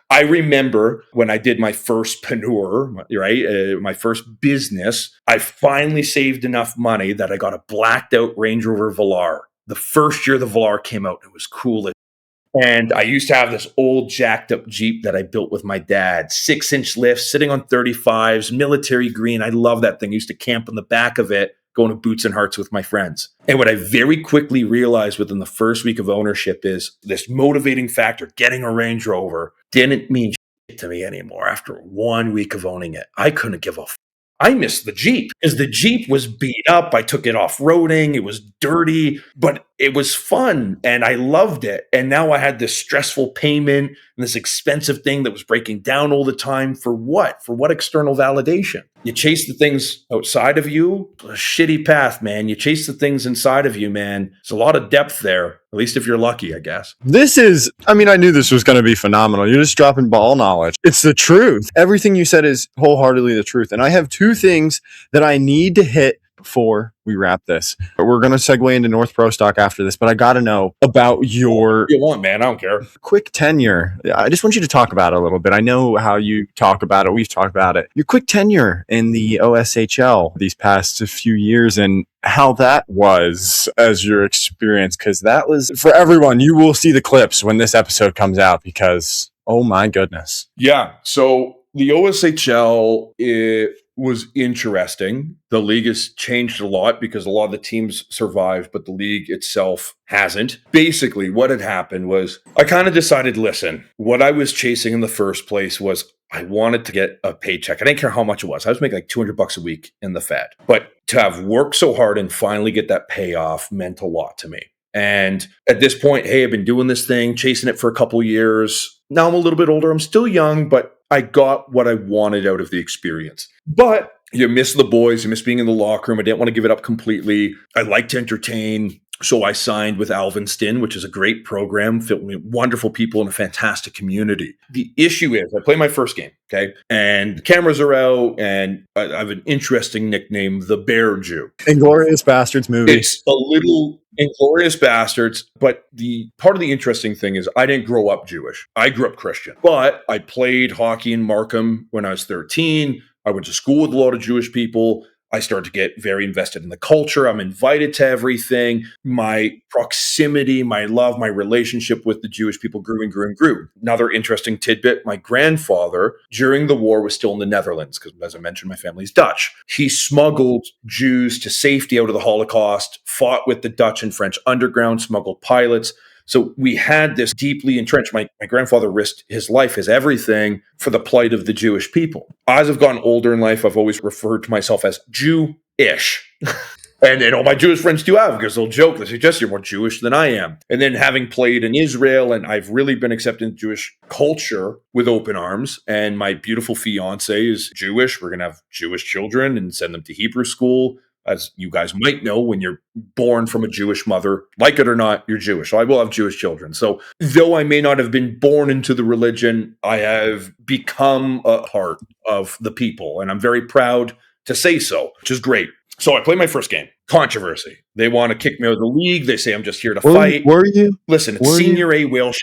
I remember when I did my first panure, right? My first business, I finally saved enough money that I got a blacked out Range Rover Velar. The first year the Velar came out, it was cool. And I used to have this old jacked up Jeep that I built with my dad, 6-inch lifts, sitting on 35s, military green. I love that thing. I used to camp in the back of it, going to Boots and Hearts with my friends. And what I very quickly realized within the first week of ownership is this motivating factor, getting a Range Rover, didn't mean shit to me anymore after 1 week of owning it. I couldn't give a f. I missed the Jeep because the Jeep was beat up. I took it off-roading. It was dirty, but it was fun and I loved it. And now I had this stressful payment and this expensive thing that was breaking down all the time. For what? For what external validation? You chase the things outside of you, a shitty path, man. You chase the things inside of you, man. There's a lot of depth there, at least if you're lucky, I guess. I knew this was going to be phenomenal. You're just dropping ball knowledge. It's the truth. Everything you said is wholeheartedly the truth. And I have 2 things that I need to hit before we wrap this. We're going to segue into North Pro Stock after this, but I got to know about your... What do you want, man? I don't care. Quick tenure. I just want you to talk about it a little bit. I know how you talk about it. We've talked about it. Your quick tenure in the OSHL these past few years and how that was as your experience, because that was, for everyone, you will see the clips when this episode comes out because, oh my goodness. Yeah. So the OSHL, it was interesting. The league has changed a lot because a lot of the teams survived, but the league itself hasn't. Basically, what had happened was I kind of decided, listen, what I was chasing in the first place was I wanted to get a paycheck. I didn't care how much it was. I was making like $200 a week in the Fed. But to have worked so hard and finally get that payoff meant a lot to me. And at this point, hey, I've been doing this thing, chasing it for a couple years. Now I'm a little bit older. I'm still young, but I got what I wanted out of the experience. But you miss the boys. You miss being in the locker room. I didn't want to give it up completely. I like to entertain. So I signed with Alvinston, which is a great program, filled with wonderful people and a fantastic community. The issue is I play my first game, okay? And the cameras are out, and I have an interesting nickname, the Bear Jew. Inglourious Bastards movie. It's a little Inglourious Bastards, but the part of the interesting thing is I didn't grow up Jewish. I grew up Christian. But I played hockey in Markham when I was 13. I went to school with a lot of Jewish people. I started to get very invested in the culture. I'm invited to everything. My proximity, my love, my relationship with the Jewish people grew and grew and grew. Another interesting tidbit, my grandfather during the war was still in the Netherlands because, as I mentioned, my family's Dutch. He smuggled Jews to safety out of the Holocaust, fought with the Dutch and French underground, smuggled pilots. So we had this deeply entrenched. My grandfather risked his life, his everything, for the plight of the Jewish people. As I've gotten older in life, I've always referred to myself as Jew-ish. And all my Jewish friends do have, because they'll joke, they say, Jesse, you're more Jewish than I am. And then having played in Israel, and I've really been accepted in Jewish culture with open arms. And my beautiful fiance is Jewish. We're going to have Jewish children and send them to Hebrew school. As you guys might know, when you're born from a Jewish mother, like it or not, you're Jewish. So I will have Jewish children. So though I may not have been born into the religion, I have become a part of the people. And I'm very proud to say so, which is great. So I played my first game. Controversy. They want to kick me out of the league. They say I'm just here to fight. Were you? Listen, it's Senior A whale shit.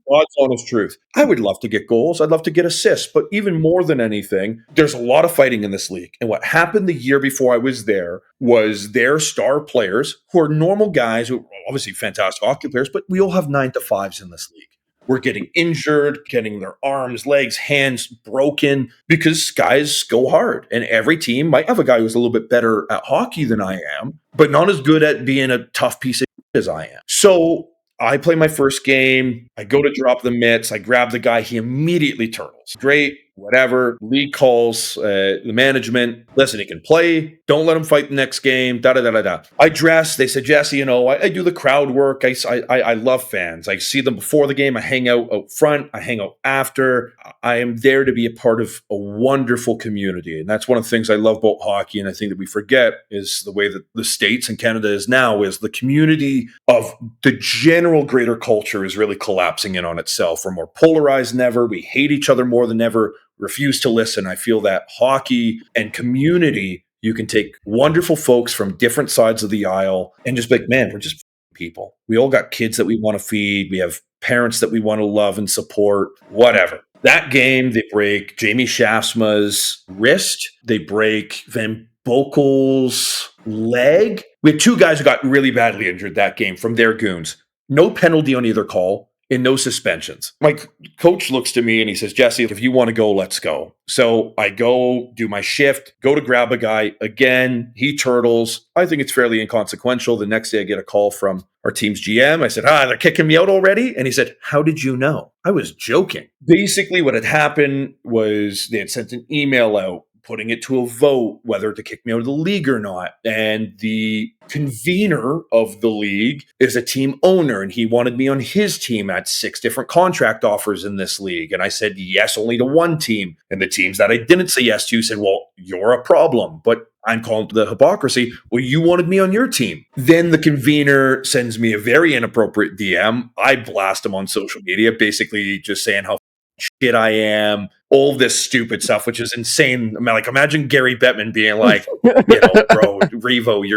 God's honest truth. I would love to get goals. I'd love to get assists. But even more than anything, there's a lot of fighting in this league. And what happened the year before I was there was their star players, who are normal guys, who are obviously fantastic hockey players, but we all have 9 to 5s in this league. We're getting injured, getting their arms, legs, hands broken because guys go hard. And every team might have a guy who's a little bit better at hockey than I am, but not as good at being a tough piece of shit as I am. So I play my first game. I go to drop the mitts. I grab the guy. He immediately turtles. Great, whatever. League calls the management. Listen, he can play. Don't let him fight the next game. Da-da-da-da-da. I dress. They said, Jesse, I do the crowd work. I love fans. I see them before the game. I hang out front. I hang out after. I am there to be a part of a wonderful community. And that's one of the things I love about hockey. And I think that we forget is the way that the States and Canada is now, is the community of the general greater culture is really collapsing in on itself. We're more polarized than ever. We hate each other more than ever. Refuse to listen. I feel that hockey and community, you can take wonderful folks from different sides of the aisle and just be like, man, we're just people. We all got kids that we want to feed. We have parents that we want to love and support, whatever. That game, they break Jamie Shasma's wrist. They break Van Boekel's leg. We had 2 guys who got really badly injured that game from their goons. No penalty on either call. And no suspensions. My coach looks to me and he says, Jesse, if you want to go, let's go. So I go do my shift, go to grab a guy. Again, he turtles. I think it's fairly inconsequential. The next day I get a call from our team's GM. I said, they're kicking me out already? And he said, how did you know? I was joking. Basically, what had happened was they had sent an email out putting it to a vote whether to kick me out of the league or not. And the convener of the league is a team owner, and he wanted me on his team. I had 6 different contract offers in this league. And I said yes only to one team. And the teams that I didn't say yes to said, well, you're a problem. But I'm calling it the hypocrisy. Well, you wanted me on your team. Then the convener sends me a very inappropriate DM. I blast him on social media, basically just saying how shit I am, all this stupid stuff, which is insane. I mean, like, imagine Gary Bettman being like, bro, Revo,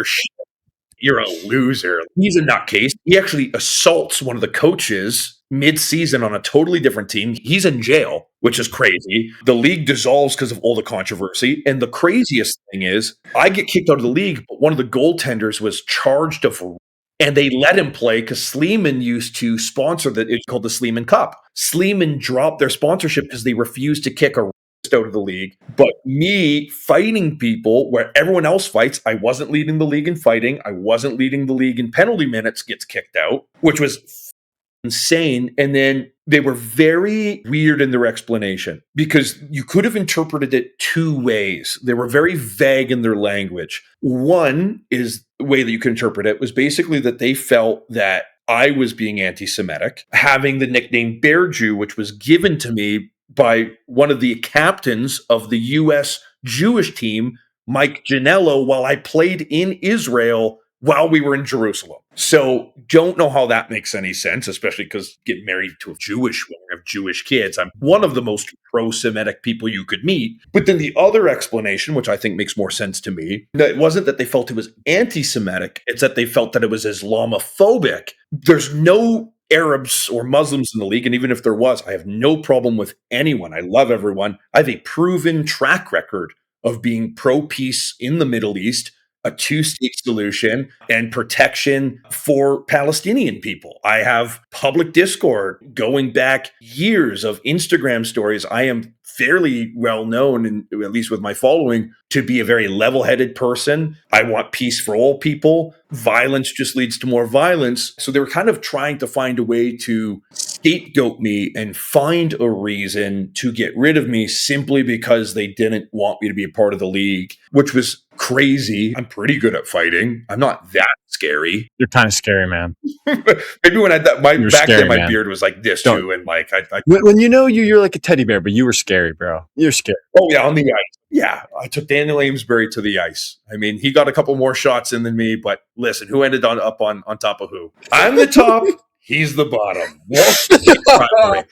you're a loser. He's a nutcase. He actually assaults one of the coaches mid-season on a totally different team. He's in jail, which is crazy. The league dissolves because of all the controversy. And the craziest thing is, I get kicked out of the league, but one of the goaltenders was charged of, and they let him play because Sleeman used to sponsor it's called the Sleeman Cup. Sleeman dropped their sponsorship because they refused to kick a out of the league. But me fighting people where everyone else fights, I wasn't leading the league in fighting. I wasn't leading the league in penalty minutes, gets kicked out, which was insane. And then they were very weird in their explanation because you could have interpreted it 2 ways. They were very vague in their language. One is the way that you could interpret it was basically that they felt that I was being anti-Semitic, having the nickname Bear Jew, which was given to me by one of the captains of the U.S. Jewish team, Mike Janello, while I played in Israel while we were in Jerusalem. So don't know how that makes any sense, especially because getting married to a Jewish woman, have Jewish kids. I'm one of the most pro-Semitic people you could meet. But then the other explanation, which I think makes more sense to me, that it wasn't that they felt it was anti-Semitic. It's that they felt that it was Islamophobic. There's no Arabs or Muslims in the league. And even if there was, I have no problem with anyone. I love everyone. I have a proven track record of being pro-peace in the Middle East, a two-state solution, and protection for Palestinian people. I have public Discord going back years of Instagram stories. I am fairly well known, and at least with my following, to be a very level-headed person. I want peace for all people. Violence just leads to more violence. So they were kind of trying to find a way to scapegoat me and find a reason to get rid of me simply because they didn't want me to be a part of the league, which was crazy. I'm pretty good at fighting. I'm not that scary. You're kind of scary, man. Maybe when You're back scary, then my man. beard was like this Don't. too, and like I When you know you're like a teddy bear, but you were scary, bro. You're scary. oh yeah, on the ice. Yeah, I took Daniel Amesbury to the ice. I mean, he got a couple more shots in than me, but listen, who ended up on top of who? I'm the top. He's the bottom.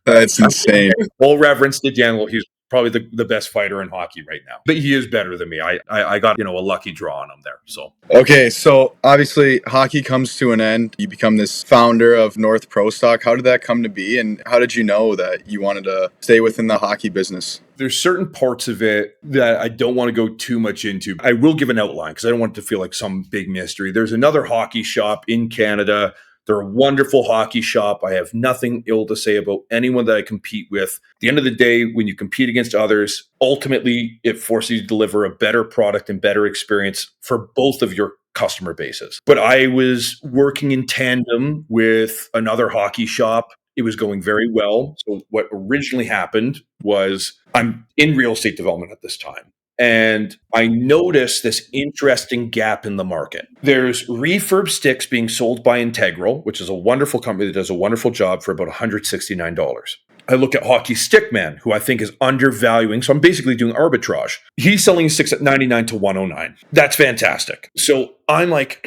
That's insane. Full reverence to Daniel. He's probably the best fighter in hockey right now. But he is better than me. I got, a lucky draw on him there. So Okay, so obviously hockey comes to an end. You become this founder of North Pro Stock. How did that come to be, and how did you know that you wanted to stay within the hockey business? there's certain parts of it that I don't want to go too much into. I will give an outline because I don't want it to feel like some big mystery. There's another hockey shop in Canada. They're a wonderful hockey shop. I have nothing ill to say about anyone that I compete with. At the end of the day, when you compete against others, ultimately it forces you to deliver a better product and better experience for both of your customer bases. But I was working in tandem with another hockey shop. It was going very well. So what originally happened was I'm in real estate development at this time. And I noticed this interesting gap in the market. There's refurb sticks being sold by Integral, which is a wonderful company that does a wonderful job for about $169. I look at Hockey Stickman, who I think is undervaluing. So I'm basically doing arbitrage. He's selling sticks at 99 to 109. That's fantastic. So I'm like,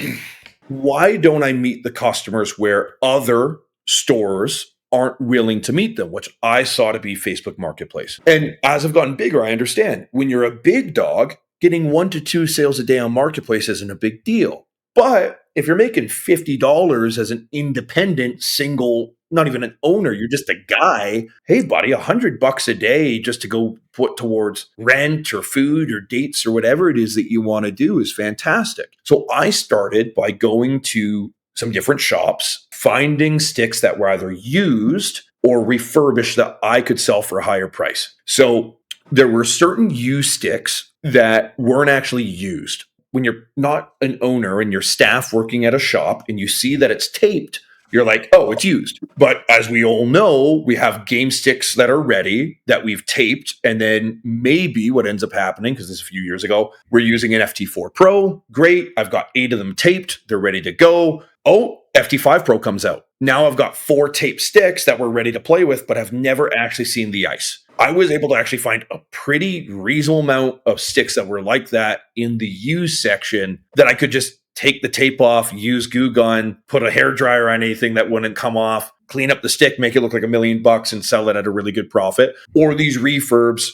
why don't I meet the customers where other stores aren't willing to meet them, which I saw to be Facebook Marketplace. And as I've gotten bigger, I understand when you're a big dog, getting 1 to 2 sales a day on Marketplace isn't a big deal. But if you're making $50 as an independent single, not even an owner, you're just a guy. Hey, buddy, $100 a day just to go put towards rent or food or dates or whatever it is that you want to do is fantastic. So I started by going to some different shops, finding sticks that were either used or refurbished that I could sell for a higher price. So there were certain used sticks that weren't actually used. When you're not an owner and your staff working at a shop and you see that it's taped, you're like, oh, it's used. But as we all know, we have game sticks that are ready that we've taped. And then maybe what ends up happening, because this is a few years ago, we're using an FT4 Pro. Great. I've got 8 of them taped. They're ready to go. Oh, FT5 Pro comes out. Now I've got 4 taped sticks that we're ready to play with, but have never actually seen the ice. I was able to actually find a pretty reasonable amount of sticks that were like that in the used section that I could just take the tape off, use Goo Gun, put a hairdryer on anything that wouldn't come off, clean up the stick, make it look like $1 million and sell it at a really good profit. Or these refurbs,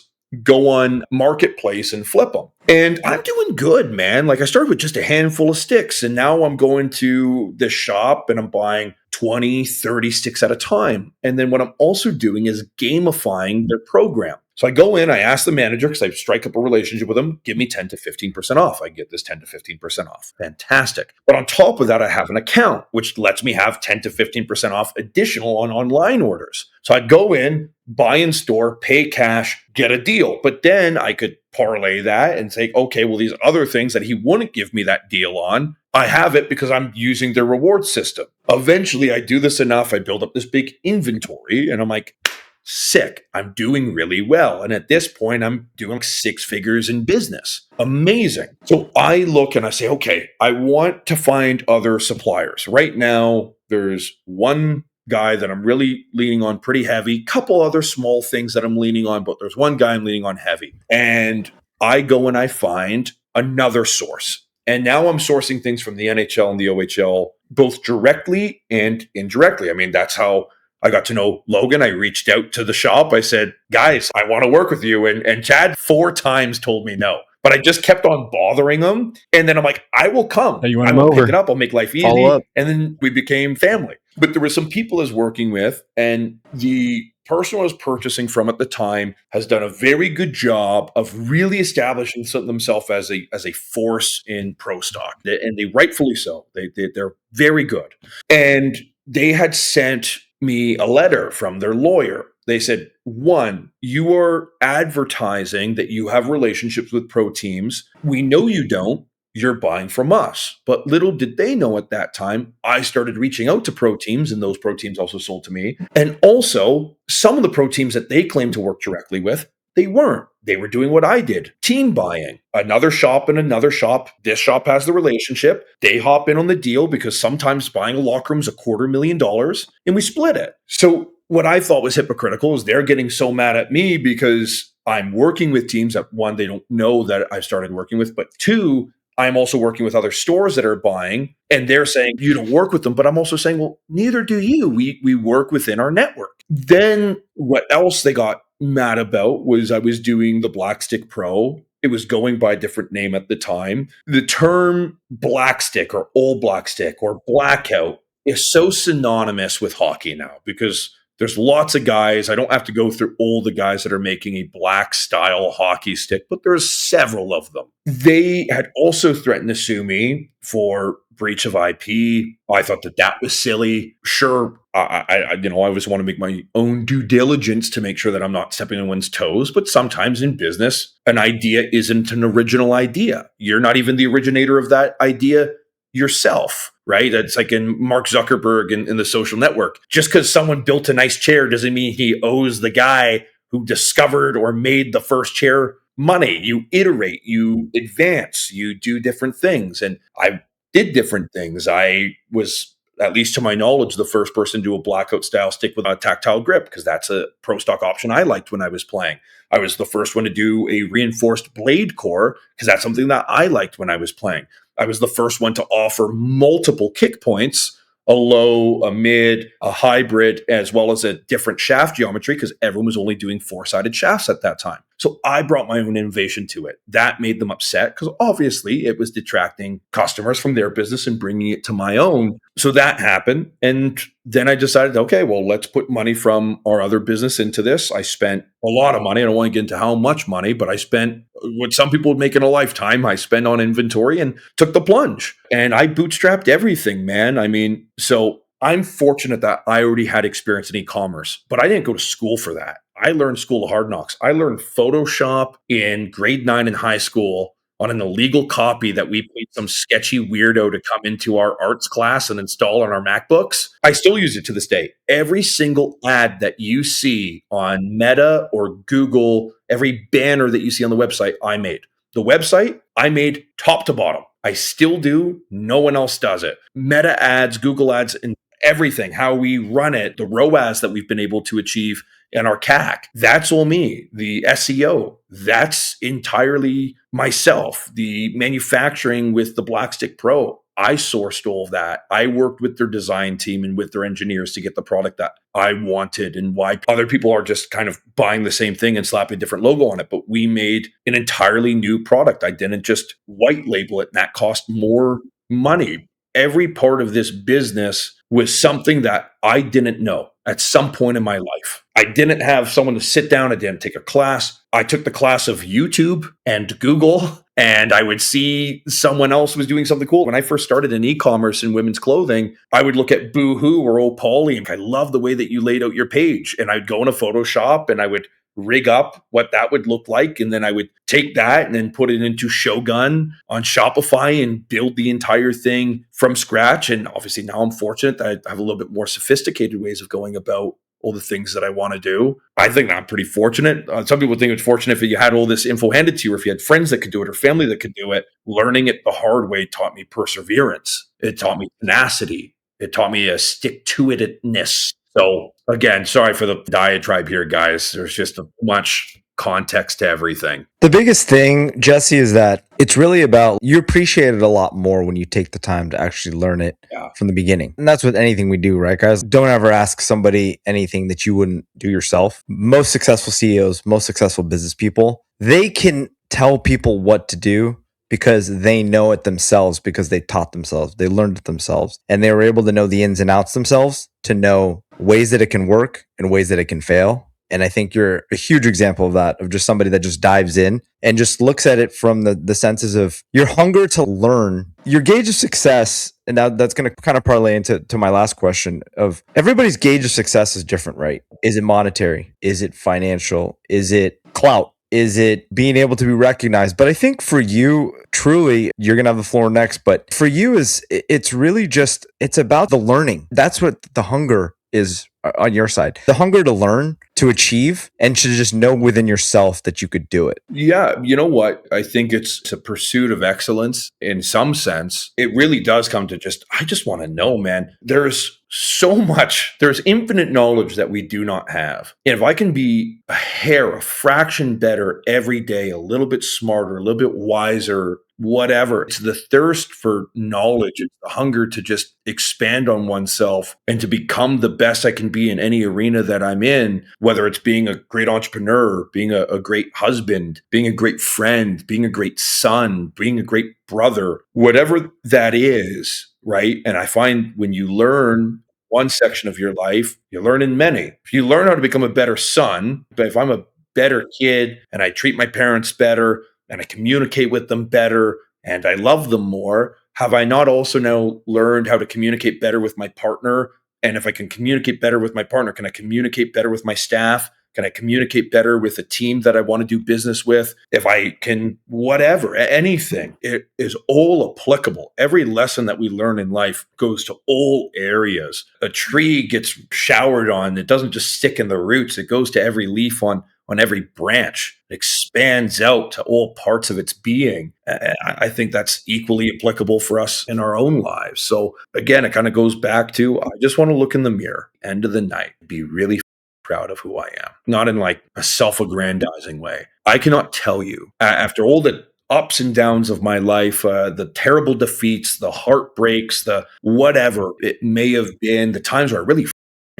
go on Marketplace and flip them. And I'm doing good, man. Like I started with just a handful of sticks and now I'm going to the shop and I'm buying 20, 30 sticks at a time. And then what I'm also doing is gamifying their program. So I go in, I ask the manager, because I strike up a relationship with them, give me 10 to 15% off. I get this 10 to 15% off. Fantastic. But on top of that, I have an account, which lets me have 10 to 15% off additional on online orders. So I'd go in, buy in store, pay cash, get a deal. But then I could parlay that and say, okay, well, these other things that he wouldn't give me that deal on, I have it because I'm using their reward system. Eventually, I do this enough. I build up this big inventory and I'm like, sick. I'm doing really well. And at this point, I'm doing 6 figures in business. Amazing. So I look and I say, okay, I want to find other suppliers. Right now, there's one guy that I'm really leaning on pretty heavy, couple other small things that I'm leaning on, but there's one guy I'm leaning on heavy. And I go and I find another source. And now I'm sourcing things from the NHL and the OHL, both directly and indirectly. I mean, that's how I got to know Logan. I reached out to the shop. I said, guys, I want to work with you. And Chad 4 times told me no. but I just kept on bothering them. And then I'm like, I will come. Hey, you want I him will over? pick it up. I'll make life Follow easy. up. And then we became family. But there were some people I was working with, and the person I was purchasing from at the time has done a very good job of really establishing themselves as a force in pro stock, and they rightfully so. They're very good, and they had sent me a letter from their lawyer. They said, one, you are advertising that you have relationships with pro teams. We know you don't. You're buying from us. But little did they know at that time, I started reaching out to pro teams, and those pro teams also sold to me. And also, some of the pro teams that they claimed to work directly with, they weren't. They were doing what I did, team buying. Another shop and another shop. This shop has the relationship. They hop in on the deal because sometimes buying a locker room is $250,000, and we split it. So what I thought was hypocritical is they're getting so mad at me because I'm working with teams that, one, they don't know that I've started working with, but two, I'm also working with other stores that are buying, and they're saying, you don't work with them. But I'm also saying, well, neither do you. We work within our network. Then what else they got mad about was I was doing the Black Stick Pro. It was going by a different name at the time. The term black stick or old black stick or blackout is so synonymous with hockey now because there's lots of guys. I don't have to go through all the guys that are making a black style hockey stick, but there's several of them. They had also threatened to sue me for breach of IP. I thought that was silly. Sure, I always want to make my own due diligence to make sure that I'm not stepping on anyone's toes. But sometimes in business, an idea isn't an original idea. You're not even the originator of that idea yourself, right? That's like in Mark Zuckerberg in the social network. Just because someone built a nice chair doesn't mean he owes the guy who discovered or made the first chair money. You iterate, you advance, you do different things. And I did different things. I was, at least to my knowledge, the first person to do a blackout style stick with a tactile grip because that's a pro stock option I liked when I was playing. I was the first one to do a reinforced blade core because that's something that I liked when I was playing. I was the first one to offer multiple kick points, a low, a mid, a hybrid, as well as a different shaft geometry because everyone was only doing 4-sided shafts at that time. So I brought my own innovation to it. That made them upset because obviously it was detracting customers from their business and bringing it to my own. So that happened. And then I decided, okay, well, let's put money from our other business into this. I spent a lot of money. I don't want to get into how much money, but I spent what some people would make in a lifetime. I spent on inventory and took the plunge. And I bootstrapped everything, man. I mean, so I'm fortunate that I already had experience in e-commerce, but I didn't go to school for that. I learned School of Hard Knocks. I learned Photoshop in grade 9 in high school on an illegal copy that we paid some sketchy weirdo to come into our arts class and install on our MacBooks. I still use it to this day. Every single ad that you see on Meta or Google, every banner that you see on the website, I made. The website, I made top to bottom. I still do. No one else does it. Meta ads, Google ads, and everything, how we run it, the ROAS that we've been able to achieve and our CAC, that's all me. The SEO, that's entirely myself. The manufacturing with the Black Stick Pro, I sourced all of that. I worked with their design team and with their engineers to get the product that I wanted and why other people are just kind of buying the same thing and slapping a different logo on it. But we made an entirely new product. I didn't just white label it, and that cost more money. Every part of this business was something that I didn't know at some point in my life. I didn't have someone to sit down. I didn't take a class. I took the class of YouTube and Google, and I would see someone else was doing something cool. When I first started in e-commerce and women's clothing, I would look at Boohoo or Old Polly, and I love the way that you laid out your page. And I'd go into Photoshop and I would rig up what that would look like. And then I would take that and then put it into Shogun on Shopify and build the entire thing from scratch. And obviously now I'm fortunate that I have a little bit more sophisticated ways of going about all the things that I want to do. I think I'm pretty fortunate. Some people think it's fortunate if you had all this info handed to you, or if you had friends that could do it or family that could do it. Learning it the hard way taught me perseverance. It taught me tenacity. It taught me a stick-to-itness. So again, sorry for the diatribe here, guys. There's just much context to everything. The biggest thing, Jesse, is that it's really about you appreciate it a lot more when you take the time to actually learn it from the beginning. And that's with anything we do, right, guys? Don't ever ask somebody anything that you wouldn't do yourself. Most successful CEOs, most successful business people, they can tell people what to do because they know it themselves, because they taught themselves, they learned it themselves, and they were able to know the ins and outs themselves, to know ways that it can work and ways that it can fail. And I think you're a huge example of that, of just somebody that just dives in and just looks at it from the senses of your hunger to learn, your gauge of success. And now that's going to kind of parlay into my last question of everybody's gauge of success is different, right? Is it monetary? Is it financial? Is it clout? Is it being able to be recognized? But I think for you, truly, you're going to have the floor next. But for you, it's really just, it's about the learning. That's what the hunger is on your side. The hunger to learn, to achieve, and to just know within yourself that you could do it. Yeah, you know what? I think it's a pursuit of excellence in some sense. It really does come to I just want to know, man. There's so much, there's infinite knowledge that we do not have. And if I can be a fraction better every day, a little bit smarter, a little bit wiser, whatever, it's the thirst for knowledge. It's the hunger to just expand on oneself and to become the best I can be in any arena that I'm in, whether it's being a great entrepreneur, being a great husband, being a great friend, being a great son, being a great brother, whatever that is, right? And I find when you learn one section of your life, you learn in many. If you learn how to become a better son, but if I'm a better kid and I treat my parents better and I communicate with them better and I love them more, have I not also now learned how to communicate better with my partner? And if I can communicate better with my partner, can I communicate better with my staff? Can I communicate better with a team that I want to do business with? If I can, whatever, anything, it is all applicable. Every lesson that we learn in life goes to all areas. A tree gets showered on. It doesn't just stick in the roots. It goes to every leaf on every branch. It expands out to all parts of its being. I think that's equally applicable for us in our own lives. So again, it kind of goes back to, I just want to look in the mirror, end of the night, be really proud of who I am, not in like a self-aggrandizing way. I cannot tell you, after all the ups and downs of my life, the terrible defeats, the heartbreaks, the whatever it may have been, the times where I really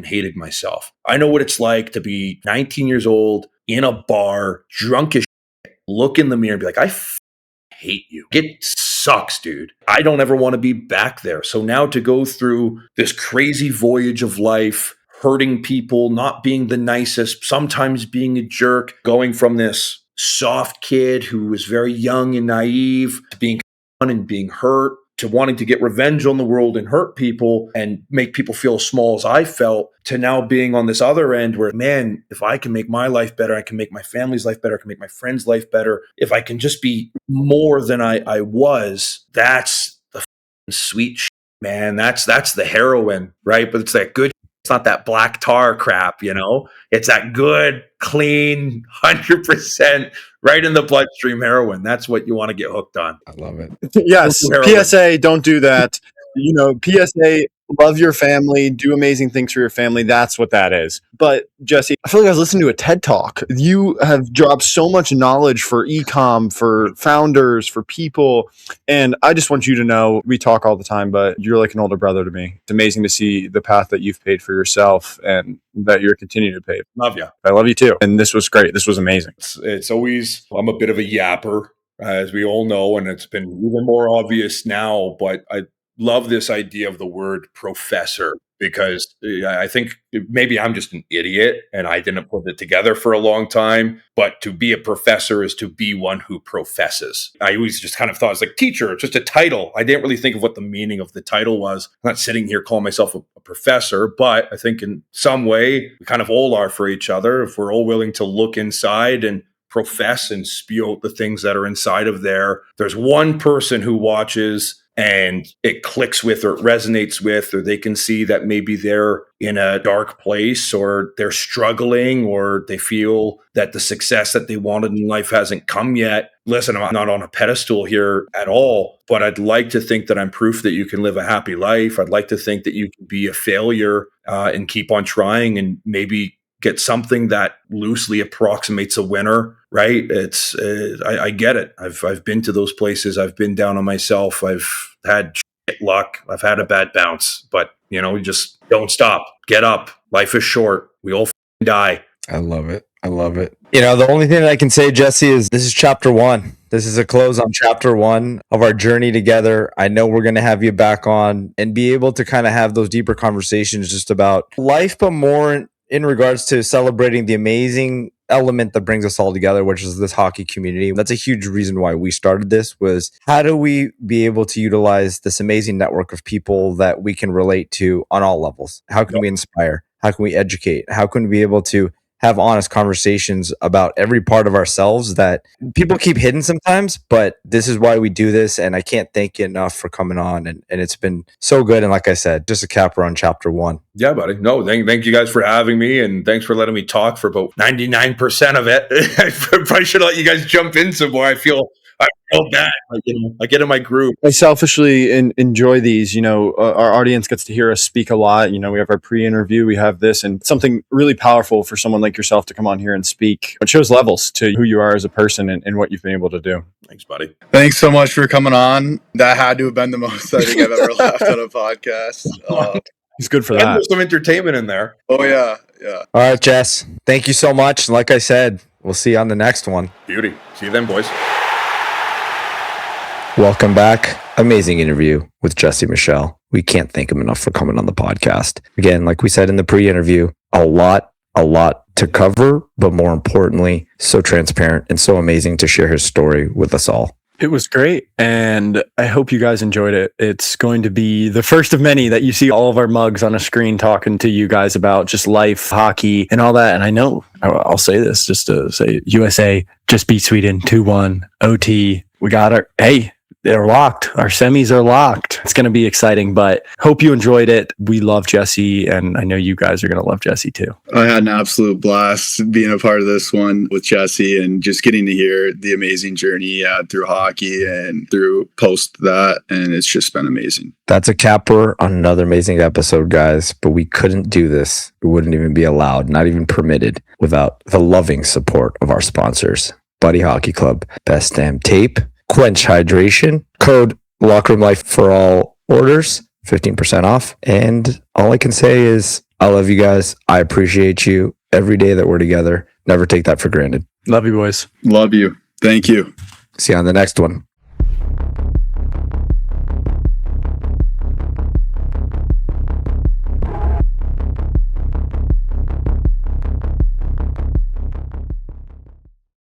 hated myself. I know what it's like to be 19 years old in a bar, drunk as shit, look in the mirror and be like, I hate you. It sucks, dude. I don't ever want to be back there. So now to go through this crazy voyage of life, hurting people, not being the nicest, sometimes being a jerk, going from this soft kid who was very young and naive to being fun and being hurt, to wanting to get revenge on the world and hurt people and make people feel as small as I felt, to now being on this other end where, man, if I can make my life better, I can make my family's life better, I can make my friends' life better. If I can just be more than I was, that's the sweet shit, man. That's the heroin, right? But it's that good. It's not that black tar crap, you know? It's that good, clean, 100% right in the bloodstream heroin. That's what you want to get hooked on. I love it. Yes. PSA, don't do that. PSA, love your family, do amazing things for your family. That's what that is. But Jesse, I feel like I was listening to a TED Talk. You have dropped so much knowledge for e-com, for founders, for people. And I just want you to know, we talk all the time, but you're like an older brother to me. It's amazing to see the path that you've paid for yourself and that you're continuing to pay. Love you. I love you too. And this was great. This was amazing. It's always, I'm a bit of a yapper, as we all know, and it's been even more obvious now, but I love this idea of the word professor, because I think maybe I'm just an idiot and I didn't put it together for a long time. But to be a professor is to be one who professes. I always just kind of thought it's like teacher, it's just a title. I didn't really think of what the meaning of the title was. I'm not sitting here calling myself a professor, but I think in some way we kind of all are for each other if we're all willing to look inside and profess and spew out the things that are inside of there. There's one person who watches and it clicks with or it resonates with, or they can see that maybe they're in a dark place or they're struggling or they feel that the success that they wanted in life hasn't come yet. Listen, I'm not on a pedestal here at all, but I'd like to think that I'm proof that you can live a happy life. I'd like to think that you can be a failure and keep on trying and maybe get something that loosely approximates a winner, right? It's I get it. I've been to those places. I've been down on myself. I've had shit luck. I've had a bad bounce, but you just don't stop. Get up. Life is short. We all die. I love it. I love it. You know, the only thing that I can say, Jesse, is this is chapter 1. This is a close on chapter 1 of our journey together. I know we're going to have you back on and be able to kind of have those deeper conversations just about life, but more in regards to celebrating the amazing element that brings us all together, which is this hockey community. That's a huge reason why we started this, was how do we be able to utilize this amazing network of people that we can relate to on all levels? How can we inspire? How can we educate? How can we be able to have honest conversations about every part of ourselves that people keep hidden sometimes, but this is why we do this. And I can't thank you enough for coming on. And it's been so good. And like I said, just a capper on chapter 1. Yeah, buddy. No, thank you guys for having me, and thanks for letting me talk for about 99% of it. I probably should let you guys jump in some more. I feel bad. Like, I get in my groove. I selfishly enjoy these. Our audience gets to hear us speak a lot. We have our pre-interview, we have this, and something really powerful for someone like yourself to come on here and speak. It shows levels to who you are as a person and what you've been able to do. Thanks, buddy. Thanks so much for coming on. That had to have been the most I think I've ever laughed on a podcast. It's good for And that. there's some entertainment in there. Oh, yeah. All right, Jess. Thank you so much. Like I said, we'll see you on the next one. Beauty. See you then, boys. Welcome back. Amazing interview with Jesse Michel. We can't thank him enough for coming on the podcast. Again, like we said in the pre-interview, a lot to cover, but more importantly, so transparent and so amazing to share his story with us all. It was great, and I hope you guys enjoyed it. It's going to be the first of many that you see all of our mugs on a screen talking to you guys about just life, hockey, and all that. And I know, I'll say this just to say, USA just beat Sweden 2-1, OT. We got our, hey, they're locked. Our semis are locked. It's going to be exciting, but hope you enjoyed it. We love Jesse, and I know you guys are going to love Jesse too. I had an absolute blast being a part of this one with Jesse and just getting to hear the amazing journey he had through hockey and through post that. And it's just been amazing. That's a capper on another amazing episode, guys. But we couldn't do this. It wouldn't even be allowed, not even permitted, without the loving support of our sponsors. Buddy Hockey Club, Best Damn Tape, Quench Hydration, code Locker Room Life for all orders, 15% off. And all I can say is I love you guys. I appreciate you every day that we're together. Never take that for granted. Love you, boys. Love you. Thank you. See you on the next one.